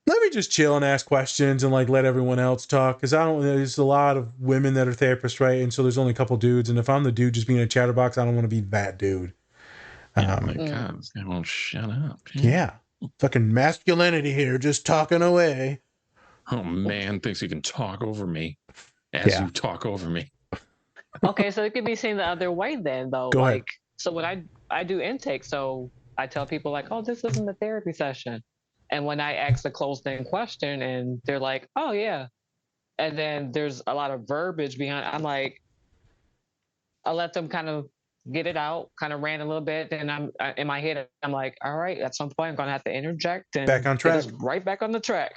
let me just chill and ask questions and like let everyone else talk. Cause there's a lot of women that are therapists, right? And so there's only a couple dudes. And if I'm the dude just being a chatterbox, I don't want to be that dude. Oh my God, this guy won't shut up. Yeah. Fucking masculinity here, just talking away. Oh man, thinks he can talk over me as you talk over me. Okay, so it could be seen the other way then, though. Go ahead. So when I do intake, so I tell people like, oh, this isn't a therapy session. And when I ask a closed-in question and they're like, oh, yeah. And then there's a lot of verbiage behind it. I'm like, I let them kind of get it out, kind of rant a little bit. And I'm in my head, I'm like, all right, at some point I'm going to have to interject and back on track. get us right back on the track.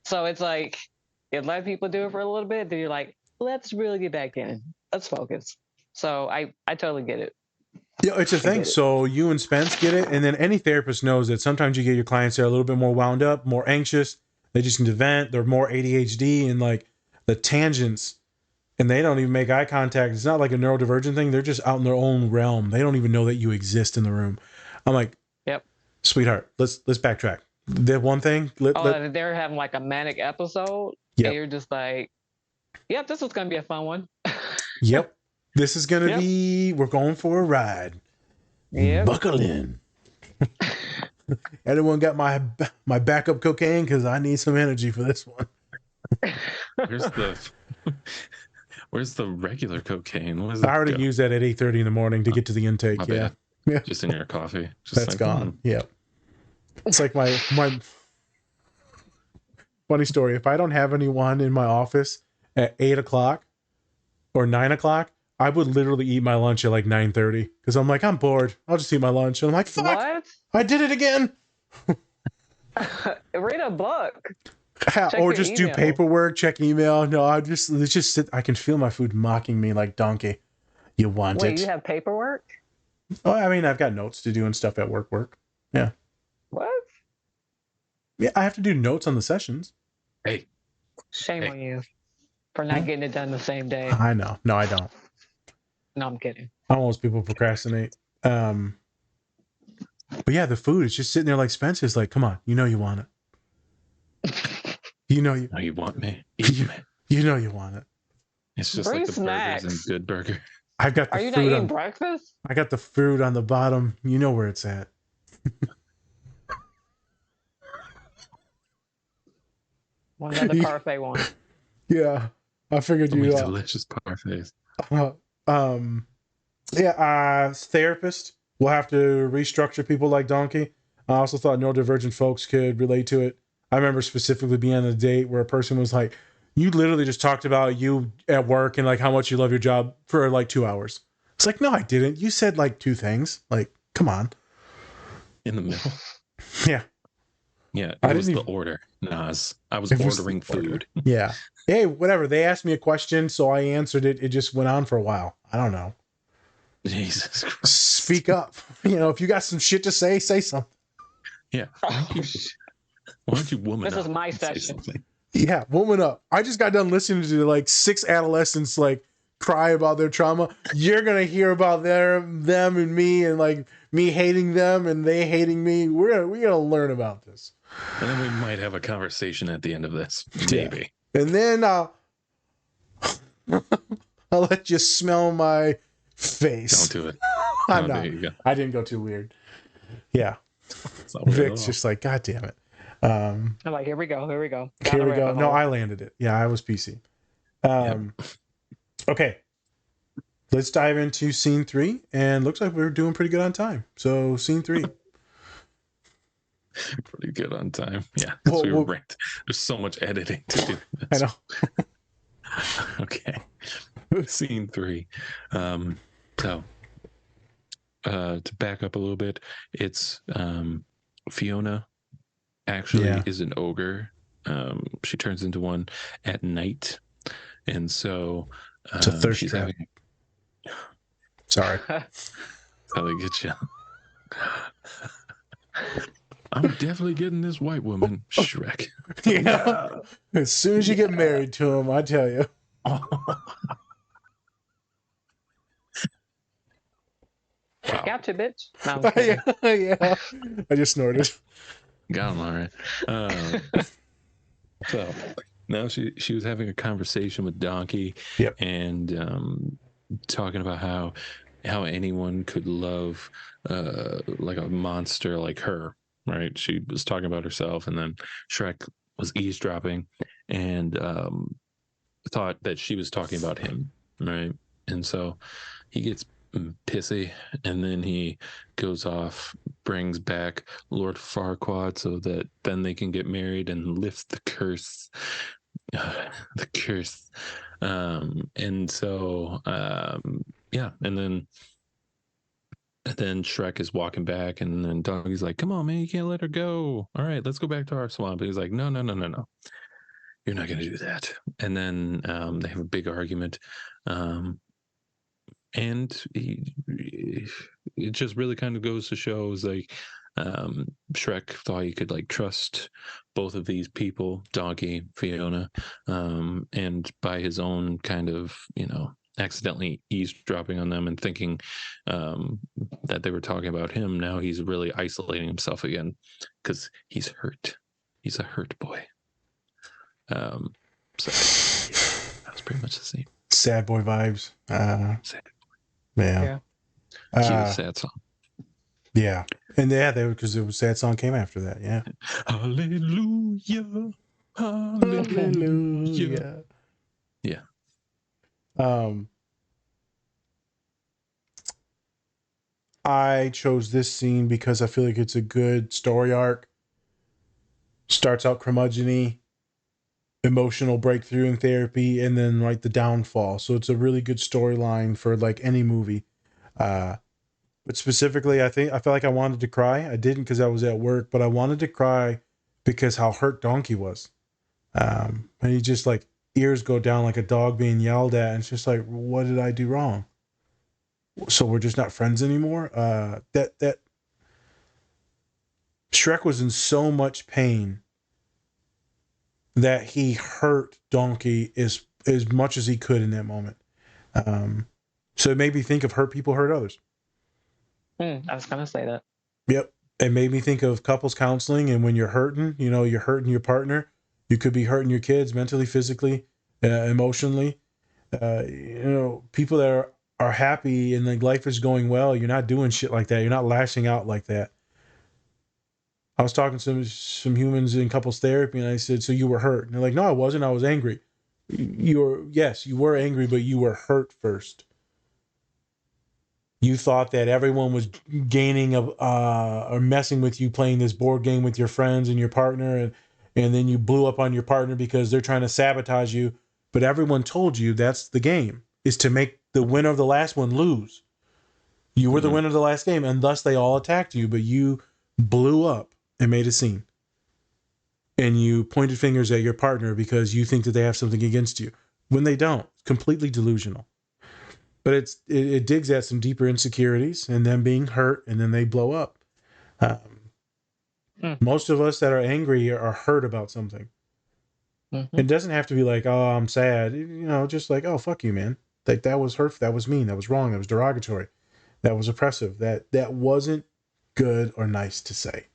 So it's like, you let people do it for a little bit. Then you're like, let's really get back in. Let's focus. So I totally get it. Yeah, it's a thing. So you and Spence get it. And then any therapist knows that sometimes you get your clients that are a little bit more wound up, more anxious. They just need to vent. They're more ADHD and like the tangents. And they don't even make eye contact. It's not like a neurodivergent thing. They're just out in their own realm. They don't even know that you exist in the room. I'm like, yep, sweetheart, let's backtrack. That one thing. They're having like a manic episode. Yep. And you're just like, yep, this is going to be a fun one. Yep. This is going to be, we're going for a ride. Yep. Buckle in. Anyone got my backup cocaine? Because I need some energy for this one. Where's the regular cocaine? I already used that at 8:30 in the morning to get to the intake. Yeah. Just in your coffee. That's like, gone. Yeah. It's like my funny story. If I don't have anyone in my office at 8 o'clock or 9 o'clock, I would literally eat my lunch at like 9:30 because I'm like, I'm bored. I'll just eat my lunch. And I'm like, fuck, what? I did it again. Read a book. Or just do paperwork, check email. No, let's just sit. I can feel my food mocking me like donkey. You want it? Wait, you have paperwork? Oh, I mean, I've got notes to do and stuff at work. Yeah. What? Yeah, I have to do notes on the sessions. Hey. Shame on you for not getting it done the same day. I know. No, I don't. No, I'm kidding. I don't want people procrastinate. But yeah, the food is just sitting there like Spencer's like, come on, you know you want it. You know you. Now you want me? Eat me. You know you want it. It's just Bring like the burgers snacks. and Good Burger. I've got the Are you not fruit eating on. breakfast? I got the fruit on the bottom. You know where it's at. One of the parfait one. Yeah, I figured So many you. delicious parfaits. Therapist will have to restructure people like Donkey. I also thought neurodivergent folks could relate to it. I remember specifically being on a date where a person was like, you literally just talked about you at work and like how much you love your job for like 2 hours. It's like, no, I didn't. You said like 2 things. Like, come on. In the middle. Yeah. Yeah, I it was didn't the order, Nas. I was It was the ordering order. food. Yeah. Hey, whatever. They asked me a question, so I answered it. It just went on for a while. I don't know. Jesus Christ. Speak up. You know, if you got some shit to say something. Yeah. Why don't you woman This up is my and say section. something? Yeah, woman up. I just got done listening to like 6 adolescents like cry about their trauma. You're gonna hear about them and me and like me hating them and they hating me. We're gonna learn about this. And then we might have a conversation at the end of this. Yeah. Maybe. And then I'll let you smell my face. Don't do it. I'm Oh, not. there you go. I didn't go too weird. Yeah. It's not weird at Vic's all. just like, God damn it. I'm like, here we go. Down Here the we go. rabbit No, hole. I landed it. Yeah, I was PC. Okay. Let's dive into scene 3. And looks like we're doing pretty good on time. So scene 3. Pretty good on time. Yeah. Well, So we well- were right. There's so much editing to do. I This. know. Okay. Scene 3. So to back up a little bit, it's Fiona actually Yeah. is an ogre. She turns into one at night. And so It's a thirst she's trap. having Sorry. how they get you. I'm definitely getting this white woman, Shrek. Yeah. As soon as you get married to him, I tell you. Got you, bitch. No, I'm kidding. Yeah. I just snorted. Got him all right. So now she was having a conversation with Donkey, Yep. and talking about how anyone could love like a monster like her, right? She was talking about herself, and then Shrek was eavesdropping and thought that she was talking about him, right? And so he gets pissy, and then he goes off, brings back Lord Farquaad so that then they can get married and lift the curse. The curse. And so yeah, and then Shrek is walking back, and then Donkey's like, come on, man, you can't let her go. All right, let's go back to our swamp. And he's like, no, you're not gonna do that. And then they have a big argument. And it just really kind of goes to show is like Shrek thought he could like trust both of these people, Donkey, Fiona, and by his own kind of, accidentally eavesdropping on them and thinking that they were talking about him. Now he's really isolating himself again because he's hurt. He's a hurt boy. So yeah, that was pretty much the same. Sad boy vibes. Sad. Yeah. Cue the sad song. Yeah. And yeah, because it was sad song came after that. Yeah. Hallelujah. Hallelujah. Yeah. I chose this scene because I feel like it's a good story arc. Starts out curmudgeon-y, emotional breakthrough in therapy, and then like the downfall. So it's a really good storyline for like any movie. But specifically, I felt like I wanted to cry. I didn't because I was at work, but I wanted to cry because how hurt Donkey was. And he just like ears go down like a dog being yelled at, and it's just like, what did I do wrong? So we're just not friends anymore. That Shrek was in so much pain that he hurt Donkey as much as he could in that moment. So it made me think of hurt people hurt others. I was gonna say that. Yep. it made me think of couples counseling. And when you're hurting, you're hurting your partner. You could be hurting your kids mentally, physically, emotionally. People that are happy and like life is going well, you're not doing shit like that. You're not lashing out like that. I was talking to some humans in couples therapy, and I said, "So you were hurt?" And they're like, "No, I wasn't. I was angry." Yes, you were angry, but you were hurt first. You thought that everyone was gaining or messing with you, playing this board game with your friends and your partner, and then you blew up on your partner because they're trying to sabotage you. But everyone told you that's the game, is to make the winner of the last one lose. You were the winner of the last game, and thus they all attacked you, but you blew up and made a scene. And you pointed fingers at your partner because you think that they have something against you, when they don't. It's completely delusional. But it digs at some deeper insecurities and them being hurt, and then they blow up. Most of us that are angry are hurt about something. It doesn't have to be like, oh, I'm sad. Just like, oh, fuck you, man. Like, that was hurtful. That was mean. That was wrong. That was derogatory. That was oppressive. That wasn't good or nice to say.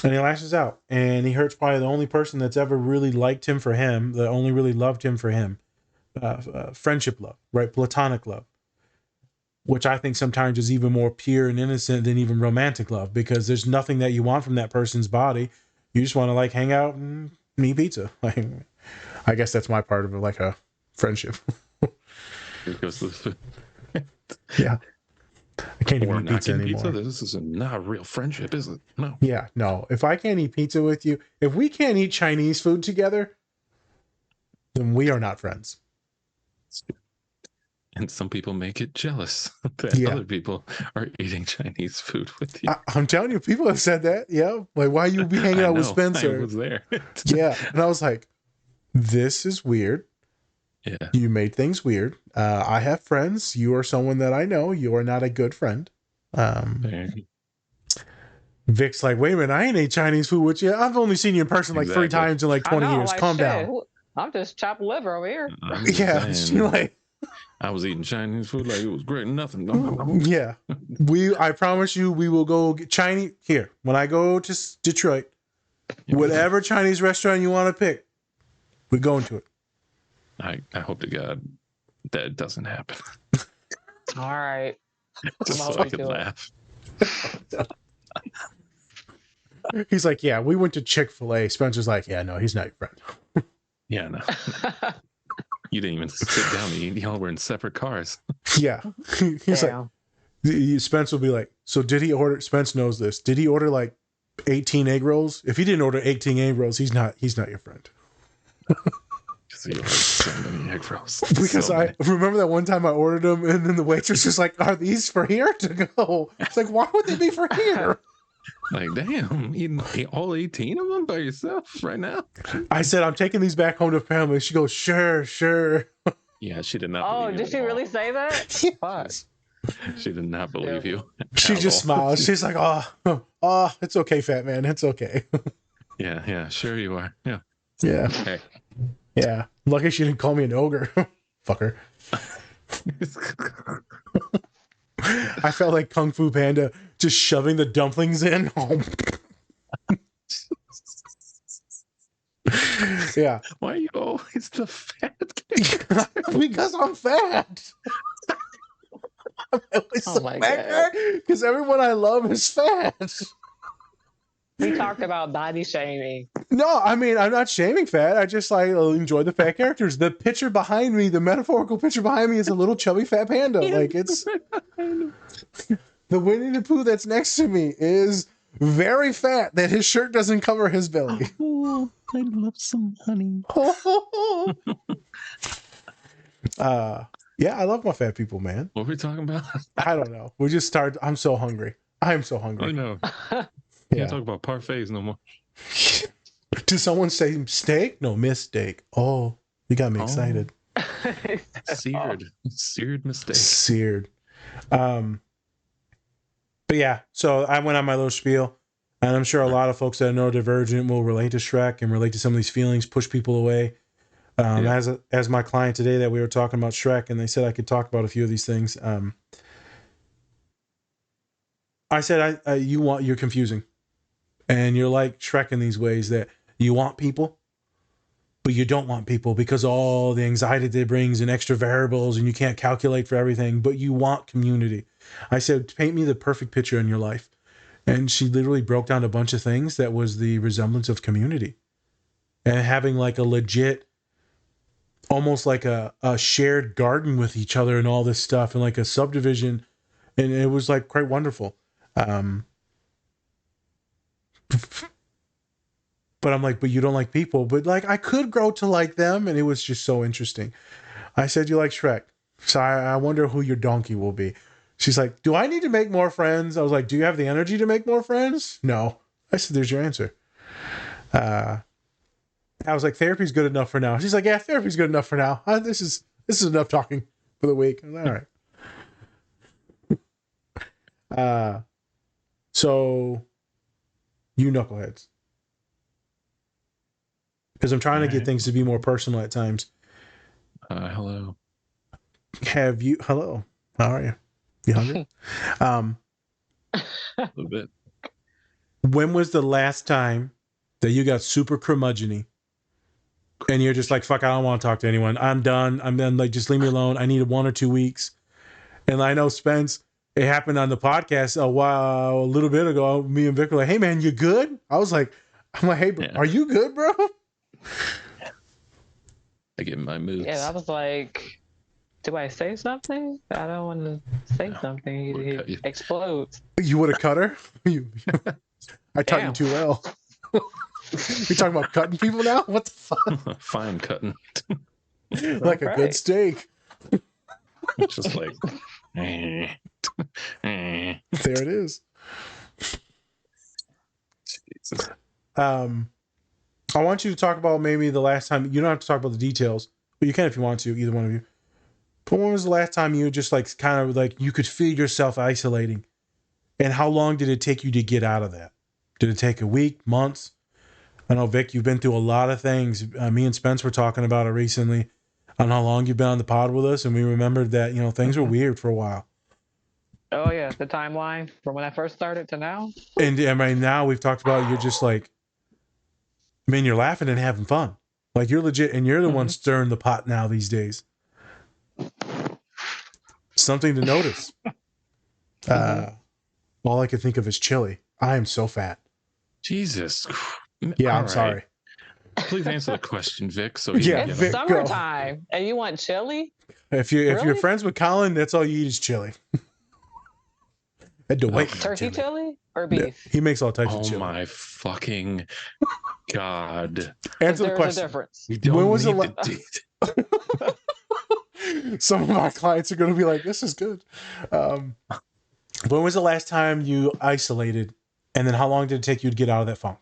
And he lashes out, and he hurts probably the only person that's ever really liked him for him, that only really loved him for him. Friendship love, right? Platonic love, which I think sometimes is even more pure and innocent than even romantic love, because there's nothing that you want from that person's body. You just want to like hang out and eat pizza. Like, I guess that's my part of it, like a friendship. Yeah. I can't even eat pizza anymore. Pizza? This is not real friendship, is it? No. Yeah, no. If I can't eat pizza with you, if we can't eat Chinese food together, then we are not friends. And some people may get jealous that other people are eating Chinese food with you. I'm telling you, people have said that. Yeah. Like, why you be hanging out with Spencer? I was there. Yeah. And I was like, this is weird. Yeah. You made things weird. I have friends. You are someone that I know. You are not a good friend. Vic's like, wait a minute, I ain't ate Chinese food with you. I've only seen you in person like 3 times in like 20 years. Like, calm down. I'm just chopped liver over here. Yeah. She like, I was eating Chinese food like it was great. Nothing. Yeah. I promise you, we will go get Chinese here. When I go to Detroit, whatever Chinese restaurant you want to pick, we're going to it. I hope to God that doesn't happen. All right. Just so I can laugh. He's like, yeah, we went to Chick-fil-A. Spencer's like, yeah, no, he's not your friend. Yeah, no. You didn't even sit down to eat. Y'all were in separate cars. Yeah. He's like, Spence will be like, so did he order, Spence knows this, did he order like 18 egg rolls? If he didn't order 18 egg rolls, he's not your friend. Because you ordered so many egg rolls. Because I remember that one time I ordered them, and then the waitress was like, are these for here to go? It's like, why would they be for here? Like, damn, eating all 18 of them by yourself right now? I said, I'm taking these back home to family. She goes, sure. Yeah, she did not. Did she really say that? Yes. She did not believe you. She just smiles. She's like, oh, it's okay, fat man. It's okay. Yeah, sure you are. Yeah. Yeah. Hey. Yeah. Lucky she didn't call me an ogre. Fucker. I felt like Kung Fu Panda just shoving the dumplings in. Yeah. Why are you always the fat kid? Because I'm fat. I'm always the fat guy because everyone I love is fat. We talked about body shaming. No, I mean, I'm not shaming fat. I just enjoy the fat characters. The picture behind me, the metaphorical picture behind me is a little chubby fat panda. Like, it's the Winnie the Pooh that's next to me is very fat that his shirt doesn't cover his belly. Oh, I'd love some honey. Yeah, I love my fat people, man. What were we talking about? I don't know. We just started. I'm so hungry. I am so hungry. I know. Yeah. Can't talk about parfaits no more. Did someone say steak? No, mistake. Oh, you got me excited. Seared mistake. Seared. But yeah, so I went on my little spiel, and I'm sure a lot of folks that are neurodivergent will relate to Shrek and relate to some of these feelings, push people away. As my client today that we were talking about Shrek, and they said I could talk about a few of these things. I said, you're confusing, and you're like Shrek in these ways that you want people, but you don't want people because all the anxiety that it brings and extra variables, and you can't calculate for everything. But you want community. I said, paint me the perfect picture in your life, and she literally broke down a bunch of things that was the resemblance of community, and having like a legit, almost like a shared garden with each other and all this stuff, and like a subdivision, and it was like quite wonderful. But I'm like, but you don't like people. But like, I could grow to like them. And it was just so interesting. I said, you like Shrek. So I wonder who your donkey will be. She's like, do I need to make more friends? I was like, do you have the energy to make more friends? No. I said, there's your answer. I was like, therapy's good enough for now. She's like, yeah, therapy's good enough for now. This is enough talking for the week. I was like, all right. So you knuckleheads. Because I'm trying to get things to be more personal at times. Hello. Hello. How are you? You hungry? A little bit. When was the last time that you got super curmudgeon-y and you're just like, fuck, I don't want to talk to anyone. I'm done. Like, just leave me alone. I need 1 or 2 weeks. And I know Spence, it happened on the podcast a little bit ago. Me and Vic were like, hey man, you good? I'm like, hey, bro, are you good, bro? I get in my moods. Yeah, I was like, do I say something? I don't want to say something. He explodes. You would have cut her? I taught you too well. We talking about cutting people now? What the fuck? Fine cutting. Like a good steak. It's just like, there it is. Jesus. I want you to talk about maybe the last time. You don't have to talk about the details, but you can if you want to, either one of you. But when was the last time you just like kind of like you could feel yourself isolating? And how long did it take you to get out of that? Did it take a week, months? I know, Vic, you've been through a lot of things. Me and Spence were talking about it recently on how long you've been on the pod with us. And we remembered that, things were weird for a while. Oh, yeah. The timeline from when I first started to now. And right now we've talked about you're just like, you're laughing and having fun. Like you're legit, and you're the one stirring the pot now these days. Something to notice. All I could think of is chili. I am so fat. Jesus. Yeah, All I'm right. sorry. Please answer the question, Vic. So It's Vic, summertime, and you want chili? If you're friends with Colin, that's all you eat is chili. Had to wait. Turkey chili or beef? Yeah, he makes all types of chili. Oh my fucking God. Answer the There's question. a difference. We don't When was the need Some of my clients are going to be like, this is good. When was the last time you isolated? And then how long did it take you to get out of that funk?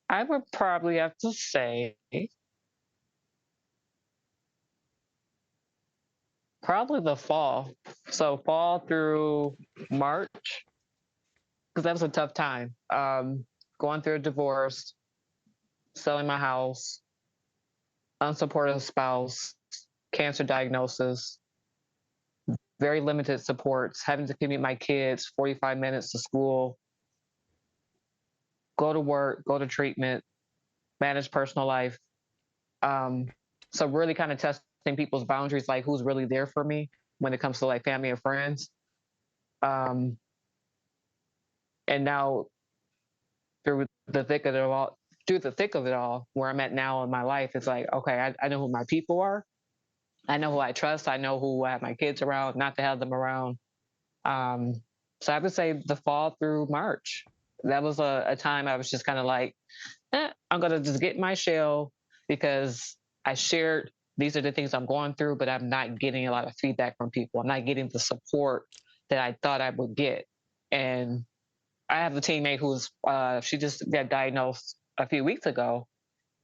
I would probably have to say probably the fall. So fall through March, because that was a tough time. Going through a divorce, selling my house, unsupportive spouse, cancer diagnosis, very limited supports, having to commute my kids 45 minutes to school, go to work, go to treatment, manage personal life. So really kind of testing people's boundaries, like who's really there for me when it comes to like family and friends. And now through the thick of it all, where I'm at now in my life, it's like, okay, I know who my people are. I know who I trust. I know who I have my kids around, not to have them around. So I would say the fall through March. That was a time I was just kind of like, I'm going to just get in my shell, because I shared these are the things I'm going through, but I'm not getting a lot of feedback from people. I'm not getting the support that I thought I would get. And I have a teammate who's, she just got diagnosed a few weeks ago.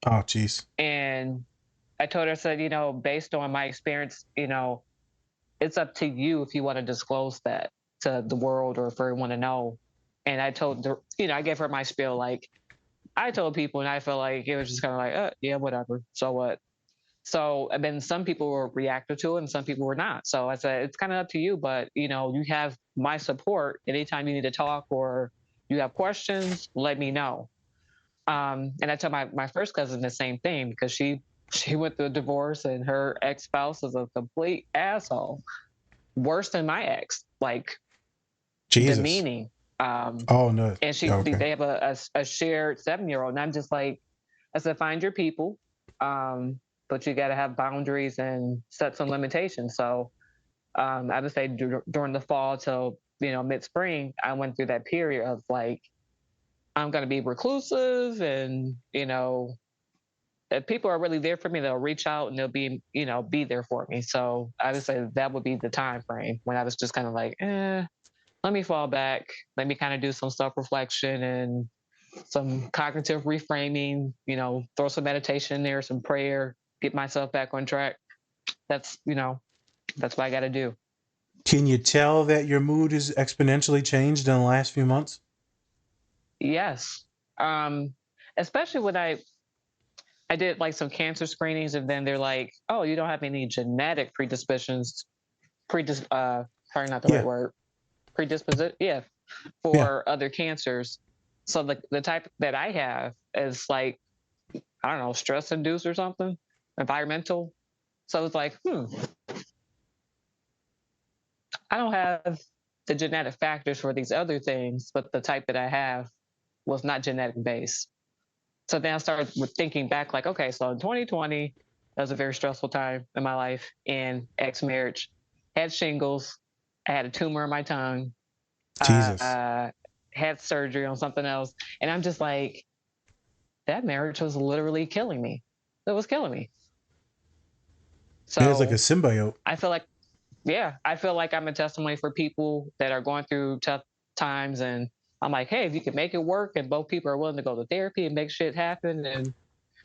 Oh, geez. And I told her, I said, based on my experience, it's up to you if you want to disclose that to the world or for everyone to know. And I told her, I gave her my spiel. Like, I told people, and I felt like it was just kind of like, yeah, whatever. So what? So, and then some people were reactive to it and some people were not. So I said, it's kind of up to you, but you know, you have my support anytime you need to talk or you have questions, let me know. And I tell my first cousin the same thing because she went through a divorce and her ex-spouse is a complete asshole, worse than my ex, like Jesus. demeaning. Oh no. And Okay. they have a shared 7-year-old, and I'm just like, I said, find your people, but you got to have boundaries and set some limitations. So I would say during the fall till mid spring, I went through that period of like, I'm going to be reclusive, and if people are really there for me, they'll reach out and they'll be there for me. So I would say that would be the time frame when I was just kind of like, let me fall back, let me kind of do some self reflection and some cognitive reframing, throw some meditation in there, some prayer, get myself back on track. That's what I got to do. Can you tell that your mood is exponentially changed in the last few months? Yes. Especially when I did like some cancer screenings, and then they're like, oh, you don't have any genetic predispositions, sorry, not the right word, for other cancers. So the type that I have is like, I don't know, stress induced or something, environmental. So it's like, I don't have the genetic factors for these other things, but the type that I have was not genetic based. So then I started thinking back, like, okay, so in 2020, that was a very stressful time in my life, and ex-marriage, had shingles, I had a tumor in my tongue, Jesus. had surgery on something else, and I'm just like, that marriage was literally killing me. It was killing me. So it's like a symbiote. I feel like I'm a testimony for people that are going through tough times, and I'm like, hey, if you can make it work and both people are willing to go to therapy and make shit happen and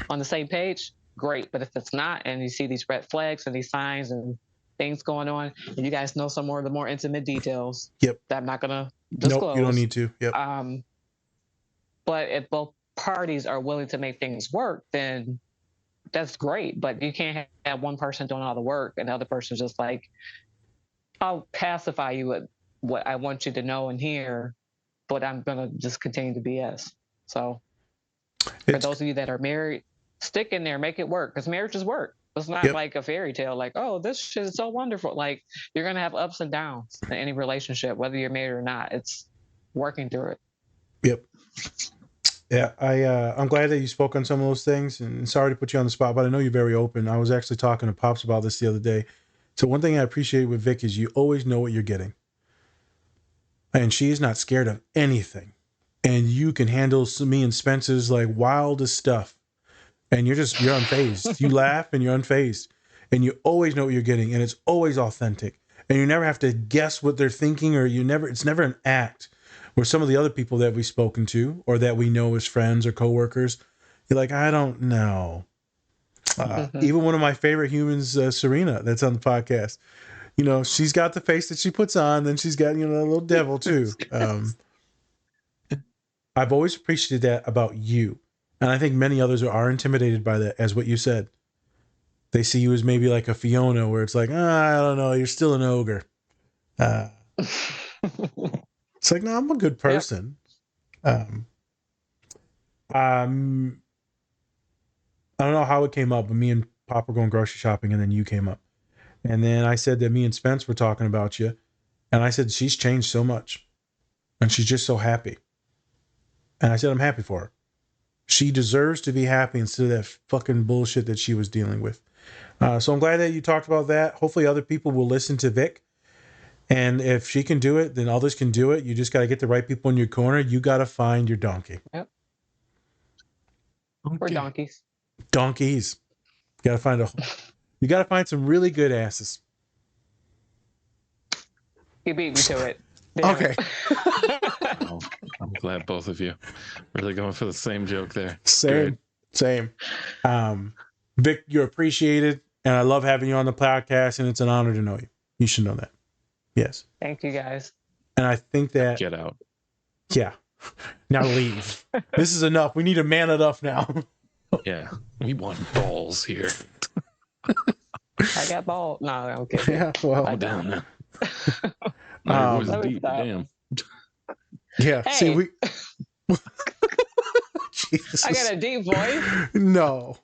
on the same page, great. But if it's not, and you see these red flags and these signs and things going on, and you guys know some more of the more intimate details that I'm not gonna disclose. Nope, you don't need to. Yep. But if both parties are willing to make things work, then that's great. But you can't have one person doing all the work and the other person's just like, I'll pacify you with what I want you to know and hear, but I'm gonna just continue to BS. So for those of you that are married, stick in there, make it work, because marriage is work. It's not like a fairy tale, like, oh, this shit is so wonderful. Like, you're gonna have ups and downs in any relationship, whether you're married or not. It's working through it. Yep. Yeah, I'm glad that you spoke on some of those things, and sorry to put you on the spot, but I know you're very open. I was actually talking to Pops about this the other day. So one thing I appreciate with Vic is you always know what you're getting. And she's not scared of anything. And you can handle me and Spencer's like wildest stuff. And you're unfazed. You laugh and you're unfazed. And you always know what you're getting. And it's always authentic. And you never have to guess what they're thinking, or it's never an act. Where some of the other people that we've spoken to or that we know as friends or coworkers, you're like, I don't know. Even one of my favorite humans, Serena, that's on the podcast, she's got the face that she puts on, then she's got, a little devil too. I've always appreciated that about you. And I think many others are intimidated by that, as what you said. They see you as maybe like a Fiona, where it's like, I don't know, you're still an ogre. It's like, no, I'm a good person. Yep. I don't know how it came up, but me and Pop were going grocery shopping, and then you came up. And then I said that me and Spence were talking about you. And I said, she's changed so much. And she's just so happy. And I said, I'm happy for her. She deserves to be happy instead of that fucking bullshit that she was dealing with. So I'm glad that you talked about that. Hopefully other people will listen to Vic. And if she can do it, then others can do it. You just got to get the right people in your corner. You got to find your donkey. Yep. Or donkeys. Donkeys. You got to find some really good asses. You beat me to it. Okay. Oh, I'm glad both of you really going for the same joke there. Same. Vic, you're appreciated, and I love having you on the podcast, and it's an honor to know you. You should know that. Yes. Thank you, guys. And I think that... Get out. Yeah. Now leave. This is enough. We need to man it up now. Yeah. We want balls here. I got bald. No, I'm kidding. Yeah, well, I Calm down don't. now. My voice is Let me deep, but stop. damn. yeah. See, Hey. we. Jesus. I got a deep voice. No,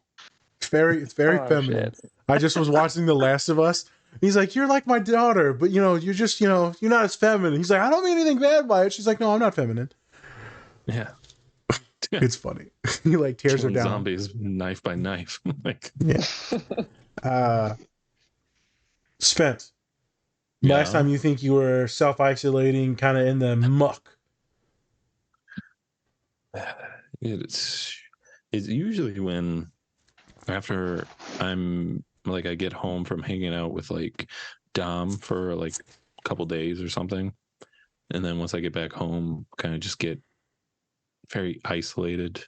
it's very Oh, feminine. shit. I just was watching The Last of Us. He's like, "You're like my daughter, but you're just, you're not as feminine." He's like, "I don't mean anything bad by it." She's like, "No, I'm not feminine." Yeah. It's funny. He like tears her Killing down. zombies knife by knife. Like, Yeah. Spence, yeah. last time you think you were self-isolating, kind of in the muck. It's usually when after I'm like I get home from hanging out with like Dom for like a couple days or something, and then once I get back home, kind of just get very isolated.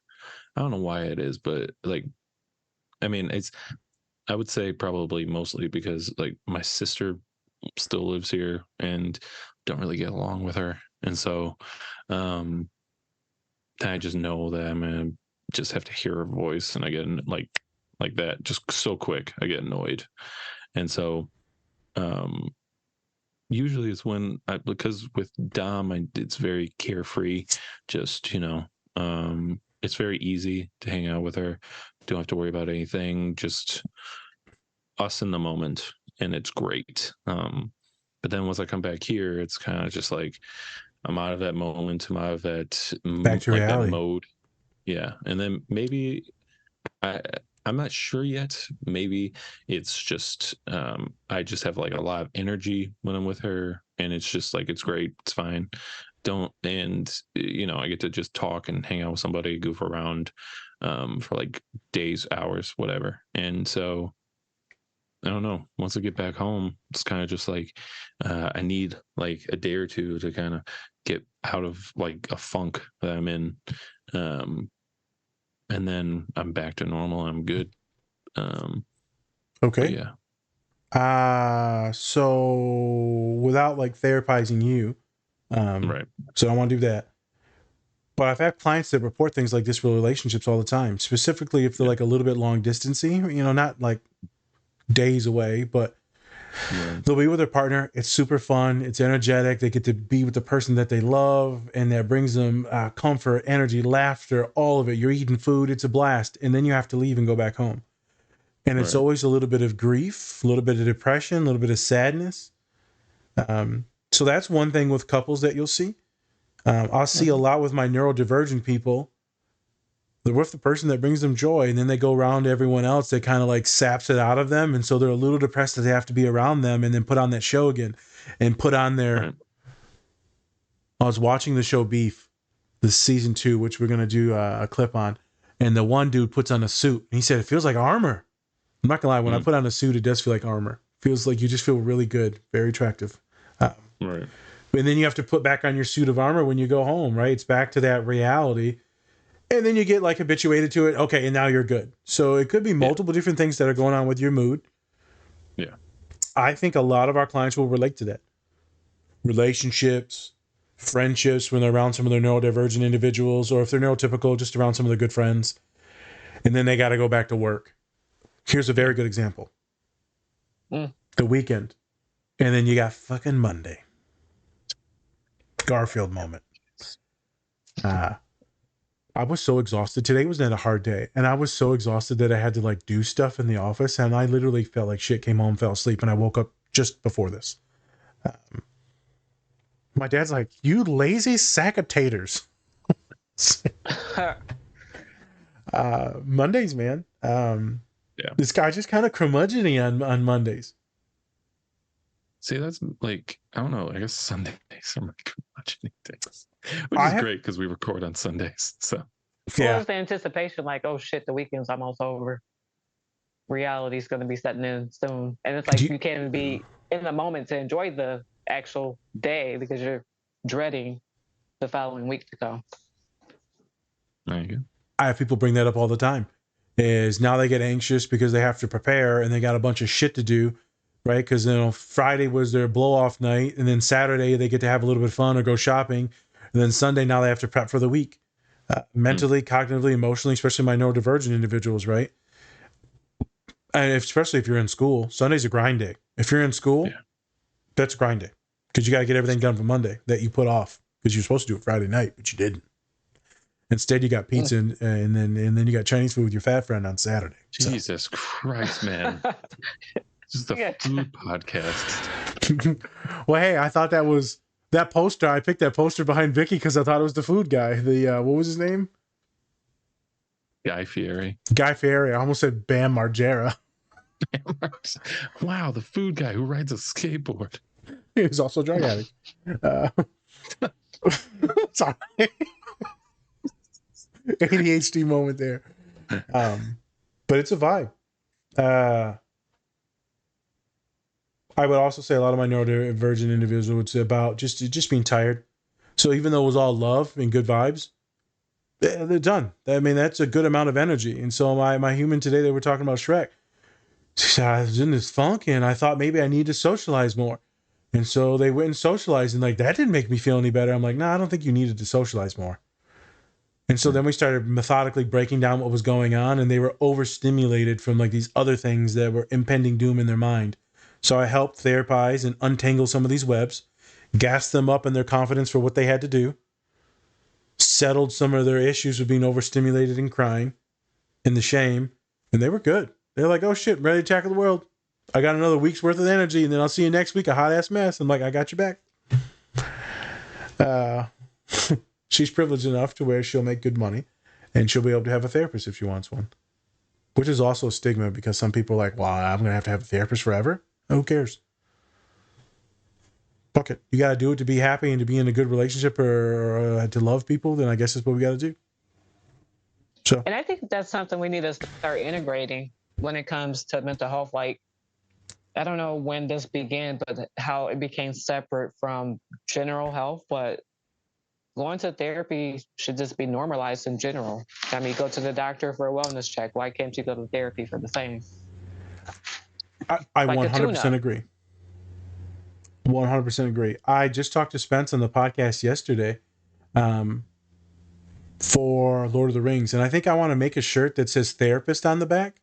I don't know why it is, but like, I mean, I would say probably mostly because like my sister still lives here and don't really get along with her, and so I just know that I'm gonna just have to hear her voice, and I get like that just so quick. I get annoyed, and so usually it's when because with Dom, it's very carefree. Just it's very easy to hang out with her. Don't have to worry about anything. Just us in the moment, and it's great. But then once I come back here, it's kind of just like I'm out of that moment. I'm out of that Back to like reality. that mode. Yeah, and then maybe I'm not sure yet. Maybe it's just I just have like a lot of energy when I'm with her, and it's just like it's great. It's fine. Don't and I get to just talk and hang out with somebody, goof around for like days, hours, whatever. And so I don't know. Once I get back home, it's kind of just like I need like a day or two to kind of get out of like a funk that I'm in. And then I'm back to normal. I'm good. Okay. Yeah. So without like therapizing you, Right. so I don't want to do that. But I've had clients that report things like this with relationships all the time, specifically if they're like a little bit long distancy, not like days away, but they'll be with their partner. It's super fun. It's energetic. They get to be with the person that they love, and that brings them comfort, energy, laughter, all of it. You're eating food. It's a blast. And then you have to leave and go back home. And it's always a little bit of grief, a little bit of depression, a little bit of sadness. So that's one thing with couples that you'll see. I'll see a lot with my neurodivergent people. They're with the person that brings them joy, and then they go around to everyone else that kind of like saps it out of them. And so they're a little depressed that they have to be around them, and then put on that show again and put on their. I was watching the show Beef, the season 2, which we're going to do a clip on. And the one dude puts on a suit, and he said, it feels like armor. I'm not gonna lie, when I put on a suit, it does feel like armor. Feels like you just feel really good, very attractive. Right. And then you have to put back on your suit of armor when you go home, right? It's back to that reality. And then you get like habituated to it. Okay, and now you're good. So it could be multiple different things that are going on with your mood. Yeah. I think a lot of our clients will relate to that. Relationships, friendships, when they're around some of their neurodivergent individuals, or if they're neurotypical, just around some of their good friends. And then they got to go back to work. Here's a very good example. The weekend. And then you got fucking Monday. Garfield moment. I was so exhausted. Today was not a hard day. And I was so exhausted that I had to like do stuff in the office. And I literally felt like shit, came home, fell asleep. And I woke up just before this. My dad's like, you lazy sack of taters. Mondays, man. This guy just kind of curmudgeon-y on Mondays. See, that's like, I don't know. I guess Sundays are my curmudgeon days, which is great because we record on Sundays. So, well, it's the anticipation, like, oh shit, the weekend's almost over. Reality's going to be setting in soon, and it's like you can't be in the moment to enjoy the actual day because you're dreading the following week to come. There you go. I have people bring that up all the time. Is now they get anxious because they have to prepare and they got a bunch of shit to do, right? Because Friday was their blow off night, and then Saturday they get to have a little bit of fun or go shopping, and then Sunday now they have to prep for the week, mentally, cognitively, emotionally, especially my neurodivergent individuals, right? And especially if you're in school, Sunday's a grind day. If you're in school, that's a grind day because you got to get everything done for Monday that you put off because you're supposed to do it Friday night, but you didn't. Instead, you got pizza and then you got Chinese food with your fat friend on Saturday. Jesus Christ, man. This is the food podcast. Well, hey, I thought that was that poster. I picked that poster behind Vicky because I thought it was the food guy. The what was his name? Guy Fieri. Guy Fieri. I almost said Bam Margera. Wow, the food guy who rides a skateboard. He was also a drug addict. Sorry. ADHD moment there. But it's a vibe. I would also say a lot of my neurodivergent individuals would say about just being tired. So even though it was all love and good vibes, they're done. I mean, that's a good amount of energy. And so my human today, they were talking about Shrek. I was in this funk and I thought maybe I need to socialize more. And so they went and socialized and like, that didn't make me feel any better. I'm like, no, I don't think you needed to socialize more. And so then we started methodically breaking down what was going on, and they were overstimulated from like these other things that were impending doom in their mind. So I helped therapize and untangle some of these webs, gassed them up in their confidence for what they had to do, settled some of their issues with being overstimulated and crying and the shame, and they were good. They're like, oh shit, I'm ready to tackle the world. I got another week's worth of energy, and then I'll see you next week, a hot-ass mess. I'm like, I got your back. She's privileged enough to where she'll make good money and she'll be able to have a therapist if she wants one, which is also a stigma because some people are like, well, I'm going to have a therapist forever. Who cares? Fuck it. You got to do it to be happy and to be in a good relationship or to love people. Then I guess that's what we got to do. So, and I think that's something we need to start integrating when it comes to mental health. Like, I don't know when this began, but how it became separate from general health, but going to therapy should just be normalized in general. I mean, go to the doctor for a wellness check. Why can't you go to therapy for the same? I like 100% agree. 100% agree. I just talked to Spence on the podcast yesterday for Lord of the Rings, and I think I want to make a shirt that says therapist on the back.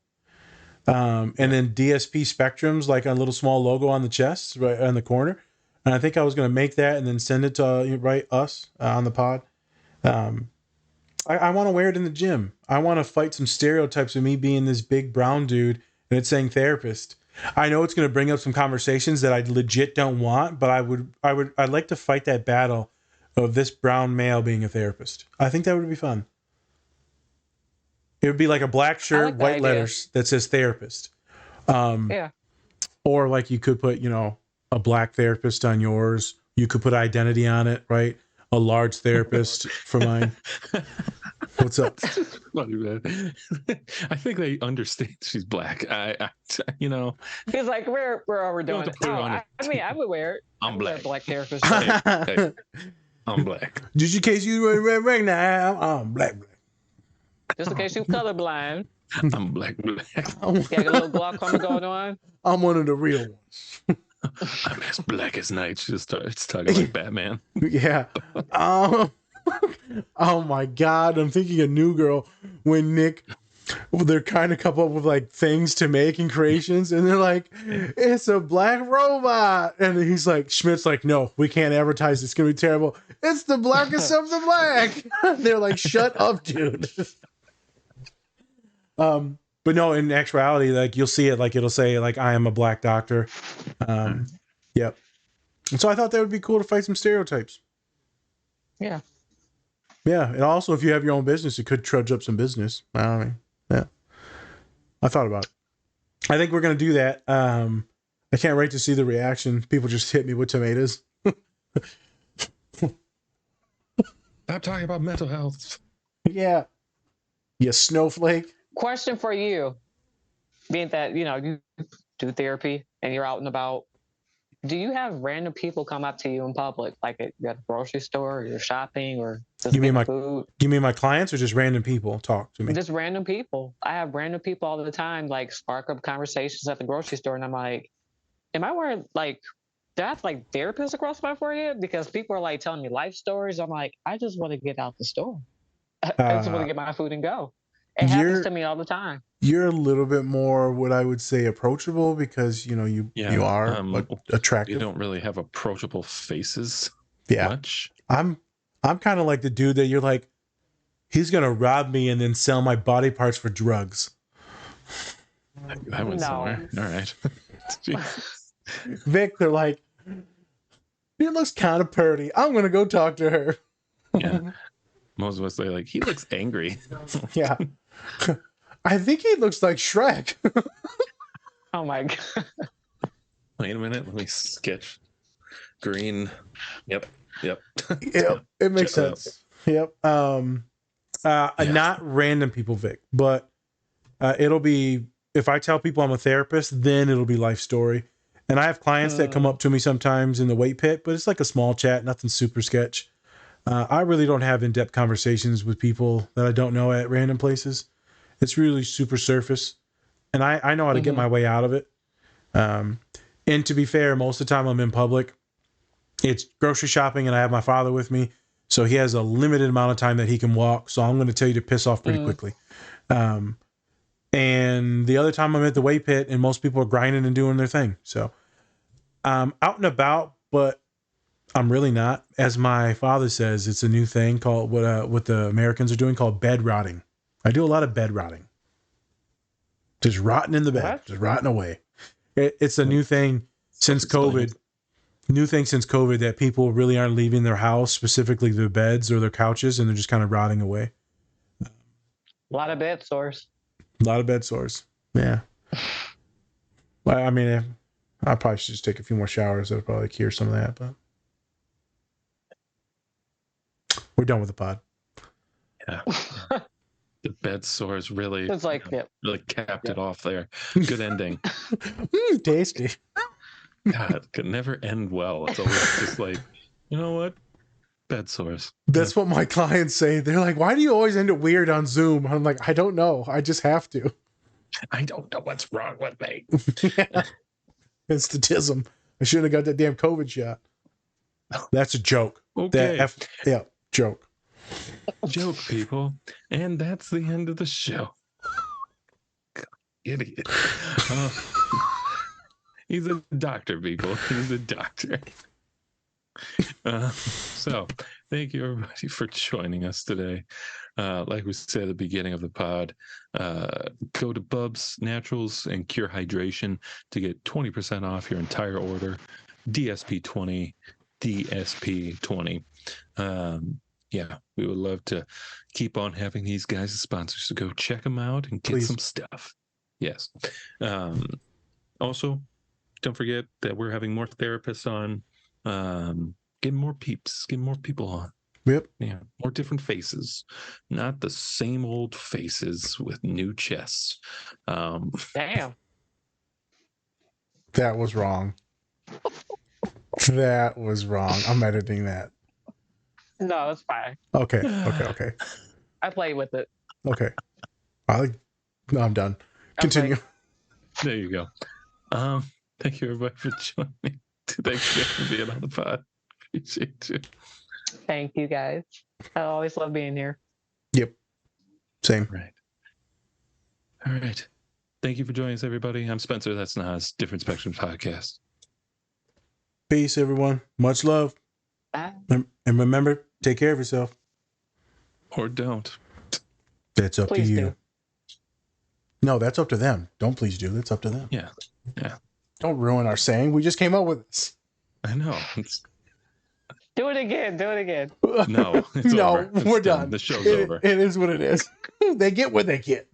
And then DSP spectrums, like a little small logo on the chest, right on the corner. And I think I was going to make that and then send it to us on the pod. I want to wear it in the gym. I want to fight some stereotypes of me being this big brown dude and it's saying therapist. I know it's going to bring up some conversations that I legit don't want, but I'd like to fight that battle of this brown male being a therapist. I think that would be fun. It would be like a black shirt, like white letters that says therapist. Or like you could put, a black therapist on yours. You could put identity on it, right? A large therapist for mine. What's up? Funny, man. I think they understand she's black. He's like, we're overdoing it. I mean, I would wear it. I'm black. Wear a black therapist. Hey, I'm black. Just in case you recognize, I'm black. Just in case you colorblind. I'm black. Got a little glaucoma going on. I'm one of the real ones. I'm as black as night. She just starts talking like Batman. Yeah. Oh my God. I'm thinking of New Girl when they're kind of come up with like things to make and creations, and they're like, it's a black robot. And he's like, Schmidt's like, no, we can't advertise. It's going to be terrible. It's the blackest of the black. They're like, shut up, dude. But no, in actuality, like you'll see it, like it'll say like, I am a black doctor. Yep. And so I thought that would be cool to fight some stereotypes. Yeah. Yeah. And also if you have your own business, it could trudge up some business. Yeah. I thought about it. I think we're going to do that. I can't wait to see the reaction. People just hit me with tomatoes. Stop talking about mental health. Yeah. You snowflake. Question for you, being that, you do therapy and you're out and about, do you have random people come up to you in public, like at the grocery store or you're shopping or just you mean my food? You mean my clients or just random people talk to me? Just random people. I have random people all the time, like spark up conversations at the grocery store. And I'm like, am I wearing do I have like therapists across my forehead? Because people are like telling me life stories. I'm like, I just want to get out the store. I just want to get my food and go. It happens to me all the time. You're a little bit more what I would say approachable because you are attractive. You don't really have approachable faces much. I'm kind of like the dude that you're like, he's gonna rob me and then sell my body parts for drugs. I went somewhere. All right. Vic, they're like, he looks kind of pretty. I'm gonna go talk to her. Yeah. Most of us say like, he looks angry. Yeah. I think he looks like Shrek. Oh my god. Wait a minute. Let me sketch. Green. Yep. Yep. It makes sense. Yep. Not random people, Vic, but it'll be, if I tell people I'm a therapist, then it'll be life story. And I have clients that come up to me sometimes in the weight pit, but it's like a small chat, nothing super sketch. I really don't have in-depth conversations with people that I don't know at random places. It's really super surface. And I know how to get my way out of it. And to be fair, most of the time I'm in public, it's grocery shopping and I have my father with me. So he has a limited amount of time that he can walk. So I'm going to tell you to piss off pretty quickly. And the other time I'm at the weight pit and most people are grinding and doing their thing. So I'm out and about, but I'm really not. As my father says, it's a new thing called what the Americans are doing called bed rotting. I do a lot of bed rotting. Just rotting in the bed, just rotting away. It's a new thing since COVID. New thing since COVID that people really aren't leaving their house, specifically their beds or their couches, and they're just kind of rotting away. A lot of bed sores. A lot of bed sores. Yeah. Well, I mean, I probably should just take a few more showers. That'll probably cure some of that, but we're done with the pod. Yeah. The bed sores really, it's like, really capped it off there. Good ending. Tasty. God, it could never end well. It's always just like, you know what? Bed sores. That's what my clients say. They're like, why do you always end it weird on Zoom? I'm like, I don't know. I just have to. I don't know what's wrong with me. Yeah. Institutism. I shouldn't have got that damn COVID shot. That's a joke. Okay. Joke. Joke, people. And that's the end of the show. God, idiot. He's a doctor, people. He's a doctor. So, thank you, everybody, for joining us today. Like we said at the beginning of the pod, go to Bubs Naturals and Cure Hydration to get 20% off your entire order. DSP20, DSP20. Yeah, we would love to keep on having these guys as sponsors, so go check them out and get some stuff. Yes. Also, don't forget that we're having more therapists on. Get more peeps, get more people on. Yep. Yeah, more different faces, not the same old faces with new chests. Damn. That was wrong. That was wrong. I'm editing that. No, it's fine. Okay. I play with it. Okay. No, I'm done. Continue. There you go. Thank you, everybody, for joining. Thanks again for being on the pod. Appreciate you. Thank you, guys. I always love being here. Yep. Same. Right. All right. Thank you for joining us, everybody. I'm Spencer. That's Nas. Different Spectrum Podcast. Peace, everyone. Much love. Bye. And remember, take care of yourself. Or don't. That's up Please to you. do. No, that's up to them. Don't please do. That's up to them. Yeah. Don't ruin our saying. We just came up with this. I know. Do it again. No, it's over. We're It's done. done. The show's over. It is what it is. They get what they get.